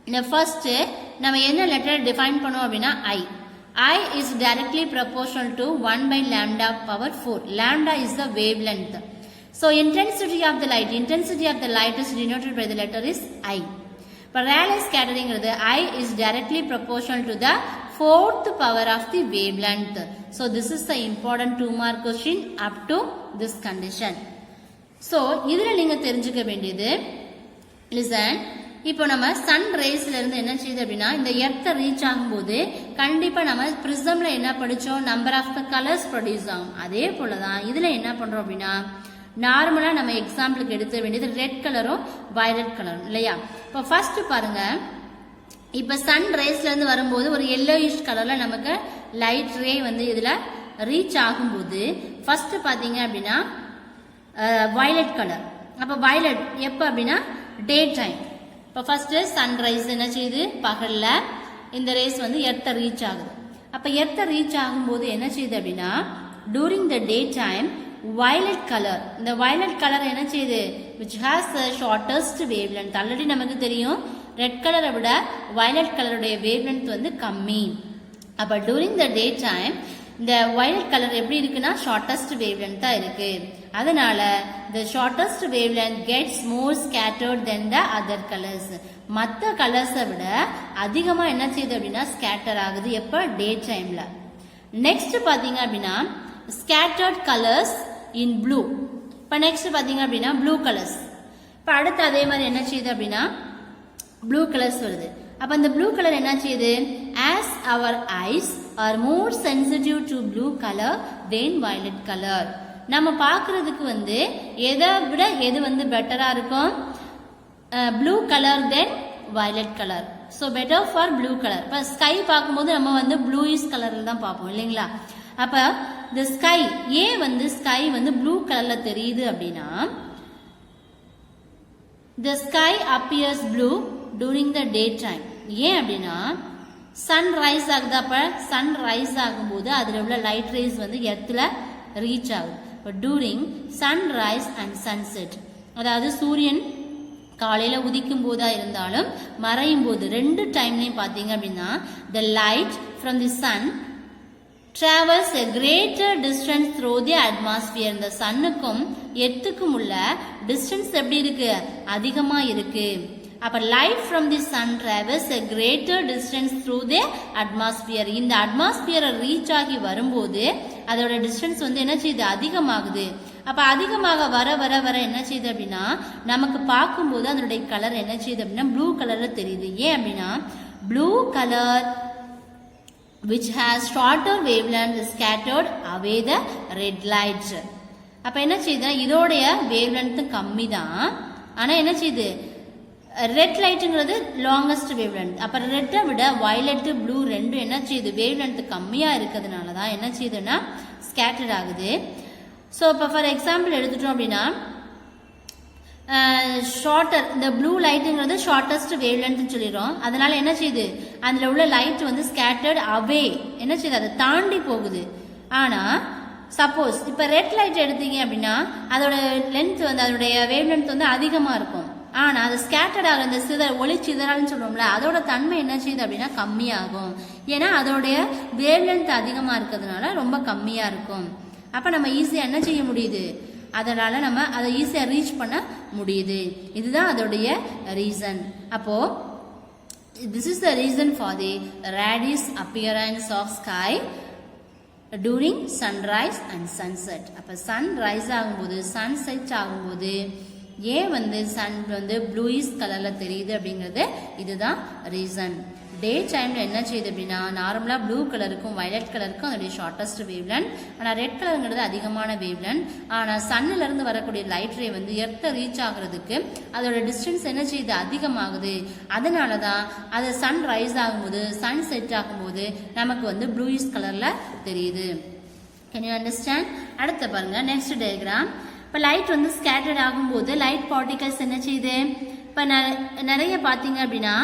இந்த first நம்ம என்ன லெட்டர் டிஃபைன் பண்ணுவோம் அப்படின்னா I. I is directly proportional to 1 by lambda power 4. Lambda is the wavelength. So intensity of the light is denoted by the letter is I. But Rayleigh scattering I is directly proportional to the 4th power of the wavelength. So this is the important 2-mark question up to this condition. So இதுல நீங்க தெரிஞ்சுக்க வேண்டியது listen. இப்போ நம்ம சன் ரேஸ்ல இருந்து என்ன செய்யுது அப்படின்னா இந்த எர்த்தை ரீச் ஆகும்போது கண்டிப்பா நம்ம பிரிசம்ல என்ன படிச்சோம், number of the colours produce ஆகும். அதே போலதான் இதுல என்ன பண்றோம் அப்படின்னா நார்மலா நம்ம எக்ஸாம்பிளுக்கு எடுக்க வேண்டியது ரெட் கலரும் வயலட் கலரும் இல்லையா. இப்போ ஃபர்ஸ்ட் பாருங்க, இப்ப சன் ரேஸ்ல இருந்து வரும்போது ஒரு yellowish கலர்ல நமக்கு லைட் ரே வந்து இதுல ரீச் ஆகும்போது ஃபர்ஸ்ட் பாத்தீங்க அப்படின்னா வயலட் கலர். அப்ப வயலட் எப்ப அப்படின்னா டே டைம். இப்போ ஃபர்ஸ்ட் சன்ரைஸ் என்ன செய்யுது, பகல்ல இந்த ரேஸ் வந்து எர்த்தை ரீச் ஆகுது. அப்ப எர்த்தை ரீச் ஆகும்போது என்ன செய்யுது அப்படின்னா during the day time violet colour, இந்த வயலட் கலர் என்ன செய்யுது which has the shortest wavelength. Already நமக்கு தெரியும் ரெட் கலரை விட வயலட் கலருடைய வேவ்லென்த் வந்து கம்மி. அப்ப டூரிங் த டே டைம் இந்த வயலட் கலர் எப்படி இருக்குன்னா ஷார்டஸ்ட் வேவ்லென்த்தா இருக்கு. அதனால the shortest wavelength gets more scattered than the other colors. மற்ற கலர்ஸை விட அதிகமா என்ன செய்யுது அப்படின்னா ஸ்கேட்டர் ஆகுது எப்ப டே டைம்ல. நெக்ஸ்ட் பாத்தீங்க அப்படின்னா scattered colors in blue. இப்ப நெக்ஸ்ட் பாத்தீங்க அப்படின்னா ப்ளூ கலர்ஸ். இப்ப அடுத்து அதே மாதிரி என்ன செய்யுது அப்படின்னா ப்ளூ கலர்ஸ் வருது. அப்ப இந்த ப்ளூ கலர் என்ன செய்யுது, as our eyes are more sensitive to blue color than violet color. நம்ம பார்க்கிறதுக்கு வந்து எதை விட எது வந்து பெட்டரா இருக்கும், blue colour then violet colour. So better for blue colour. இப்போ ஸ்கை பார்க்கும்போது நம்ம வந்து ப்ளூயிஷ் கலர்ல தான் பார்ப்போம் இல்லைங்களா. அப்ப இந்த ஸ்கை ஏன் வந்து ஸ்கை வந்து ப்ளூ கலர்ல தெரியுது அப்படின்னா the sky appears blue during the daytime. ஏன் அப்படின்னா சன் ரைஸ் ஆகுது. அப்ப சன் ரைஸ் ஆகும்போது அதுல உள்ள லைட் ரேஸ் வந்து எர்த்ல ரீச் ஆகுது. டூரிங் சன்ரைஸ் அண்ட் சன்செட், அதாவது சூரியன் காலையில உதிக்கும் போதா இருந்தாலும் மறையும் போது ரெண்டு டைம்லயும் பாத்தீங்க அப்படின்னா the light from the sun travels a greater distance through the atmosphere. இந்த சன்னுக்கும் எர்த்துக்கும் உள்ள டிஸ்டன்ஸ் எப்படி இருக்கு, அதிகமா இருக்கு. அப்ப light from the sun travels a greater distance through the atmosphere. இந்த அட்மாஸ்பியரை ரீச் ஆகி வரும்போது அதோட டிஸ்டன்ஸ் வந்து என்ன செய்யுது, அதிகமாகுது. அப்ப அதிகமாக வர வர வர என்ன செய்யுது அப்படின்னா நமக்கு பார்க்கும்போது அதனுடைய கலர் என்ன செய்யுது அப்படின்னா ப்ளூ கலர்ல தெரியுது. ஏன் அப்படின்னா blue colour which has shorter wavelength is scattered away the red light. அப்ப என்ன செய்யுது, இதோடைய வேவ்லென்த் கம்மி தான், ஆனா என்ன செய்யுது ரெட் லைட்டுங்கிறது லாங்கஸ்ட் வேவ்லென்த். அப்ப ரெட்டை விட வயலட் ப்ளூ ரெண்டும் என்ன செய்யுது வேவ்லென்த் கம்மியா இருக்கிறதுனால தான் என்ன செய்யுதுன்னா ஸ்கேட்டர்ட் ஆகுது. ஸோ இப்போ ஃபார் எக்ஸாம்பிள் எடுத்துட்டோம் அப்படின்னா ஷார்ட்டர், இந்த ப்ளூ லைட்டுங்கிறது ஷார்டஸ்ட் வேவ்லென்த்னு சொல்லிடுறோம். அதனால என்ன செய்யுது அதுல உள்ள லைட் வந்து ஸ்கேட்டர்ட் அவே என்ன செய்யுது அதை தாண்டி போகுது. ஆனா சப்போஸ் இப்ப ரெட் லைட் எடுத்தீங்க அப்படின்னா அதோட லென்த் வந்து அதோடைய வேவ்லென்த் வந்து அதிகமா இருக்கும். ஆனா அது ஸ்கேட்டர்ட் ஆகிற இந்த ஒளி சிதறல்னு சொல்றோம்ல அதோட தன்மை என்ன செய்யுது அப்படின்னா கம்மியாகும். ஏன்னா அதோடைய வேவ்லென்த் அதிகமா இருக்கிறதுனால ரொம்ப கம்மியா இருக்கும். அப்ப நம்ம ஈஸியா என்ன செய்ய முடியுது, அதனால நம்ம அதை ஈஸியா ரீச் பண்ண முடியுது. இதுதான் அதோடைய ரீசன். அப்போ this is the reason for the radius appearance of sky during sunrise and sunset. அப்ப sunrise ஆகும்போது sunset ஆகும்போது ஏன் வந்து சன் வந்து ப்ளூயிஷ் கலர்ல தெரியுது அப்படிங்கிறது இதுதான் ரீசன். டே டைம்ல என்ன செய்யுது அப்படின்னா நார்மலா ப்ளூ கலருக்கும் வயலட் கலருக்கும் அதோடைய ஷார்டஸ்ட் வேவ்லென்த், ஆனா ரெட் கலருங்கிறது அதிகமான வேவ்லென்த். ஆனா சன்னுல இருந்து வரக்கூடிய லைட் ரே வந்து எர்த்தை ரீச் ஆகுறதுக்கு அதோட டிஸ்டன்ஸ் என்ன செய்யுது அதிகமாகுது. அதனாலதான் அது சன் ரைஸ் ஆகும்போது சன் செட் ஆகும்போது நமக்கு வந்து ப்ளூயிஷ் கலர்ல தெரியுது. Can you understand? அடுத்த பாருங்க நெக்ஸ்ட் டயக்ராம். இப்போ லைட் வந்து ஸ்கேட்டர்ட் ஆகும்போது லைட் பார்ட்டிகல்ஸ் என்ன செய்யுது, இப்போ நிறைய பார்த்தீங்க அப்படின்னா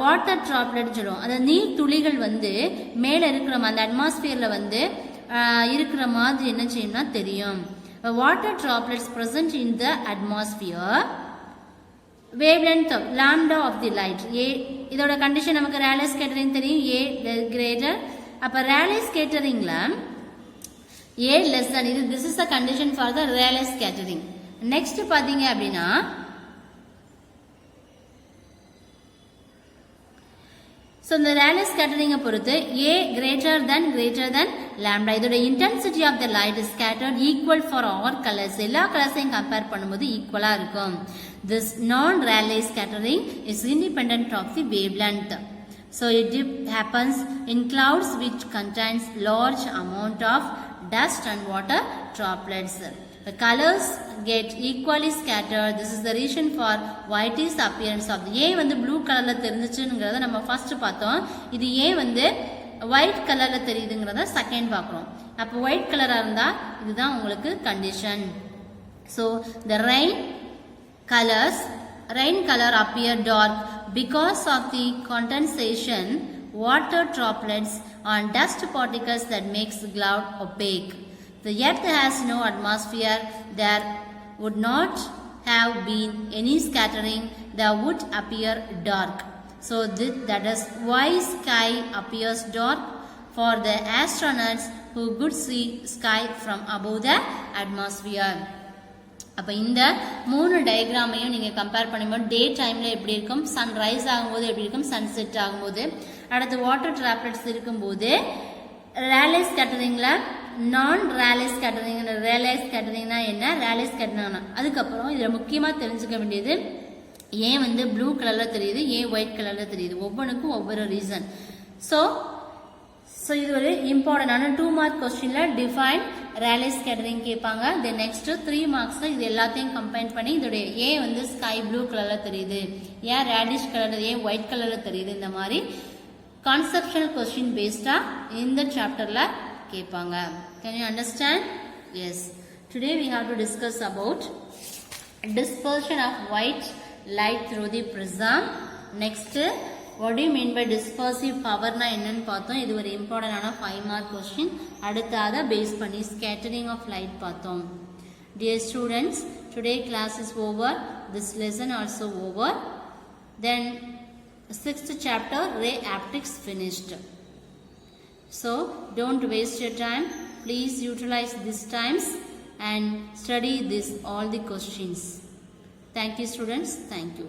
வாட்டர் ட்ராப்லெட் சொல்லுவோம், அந்த நீர் துளிகள் வந்து மேலே இருக்கிற அந்த அட்மாஸ்பியர்ல வந்து இருக்கிற மாதிரி என்ன செய்யணும்னா தெரியும். Water droplets present in the atmosphere wavelength of lambda of the light. A இதோட கண்டிஷன் நமக்கு Rayleigh scattering தெரியும். A greater. அப்ப Rayleigh scatteringல A less than இது this is the condition for the Rayleigh scattering. Next பாத்தீங்க அப்படின்னா so இந்த Rayleigh scattering பொறுத்து A greater than lambda இதோட intensity of the light is scattered equal for all colors எல்லா கலர்ஸையும் கம்பேர் பண்ணும்போது ஈக்குவலா இருக்கும். This non-Rayleigh scattering is independent of the wavelength. So it happens in clouds which contains large amount of dust and water droplets. The colors get equally scattered. This is the reason for whitish appearance of the A வந்து blue colorல தெரிஞ்சுச்சுங்கறத நம்ம first பார்த்தோம். இது A வந்து white colorல தெரியுதுங்கறத second பார்க்கறோம். அப்ப white color-ஆ இருந்தா இதுதான் உங்களுக்கு condition. So the rain color appear dark because of the condensation water droplets on dust particles that makes the cloud opaque. The earth has no atmosphere. There would not have been any scattering. That would appear dark. So that is why sky appears dark for the astronauts who could see sky from above the atmosphere. அப்ப இந்த மூணு டயகிராமையும் நீங்க கம்பேர் பண்ணும்போது டே டைம்ல எப்படி இருக்கும், சன் ரைஸ் ஆகும்போது எப்படி இருக்கும், சன் செட் ஆகும்போது, அடுத்து வாட்டர் டிராப்லெட்ஸ் இருக்கும்போது Rayleigh ஸ்கேட்டரிங்ல நான் Rayleigh ஸ்கேட்டரிங். Rayleigh ஸ்கேட்டரிங்னா என்ன, Rayleigh ஸ்கேட்டரிங்னா அதுக்கப்புறம் இதுல முக்கியமா தெரிஞ்சுக்க வேண்டியது ஏன் வந்து ப்ளூ கலர்ல தெரியுது, ஏன் ஒயிட் கலர்ல தெரியுது, ஒவ்வொன்றுக்கும் ஒவ்வொரு ரீசன். ஸோ இது ஒரு இம்பார்ட்டன்டான 2 மார்க் கொஸ்டின்ல டிஃபைன் Rayleigh scattering கேட்பாங்க. தென் நெக்ஸ்ட் 3 மார்க்ஸ்ல இது எல்லாத்தையும் கம்பைன் பண்ணி இதோடைய ஏன் வந்து ஸ்கை ப்ளூ கலர்ல தெரியுது, ஏன் ரேடிஷ் கலர்ல, ஏன் ஒயிட் கலர்ல தெரியுது, இந்த மாதிரி கான்செப்ஷனல் கொஸ்டின் பேஸ்டா இந்த சாப்டர்ல கேட்பாங்க. Can you understand? Yes. Today we have to discuss about dispersion of white light through the prism. Next, what do you mean by dispersive power na என்னன்னு பார்த்தோம். இது ஒரு இம்பார்ட்டன்டான 5 மார்க் கொஸ்டின். அடுத்து அதை பேஸ் பண்ணி scattering of light பார்த்தோம். Dear students, today class is over. This lesson also over. Then 6th chapter ray optics finished. So don't waste your time. Please utilize these times and study all the questions. Thank you students. Thank you.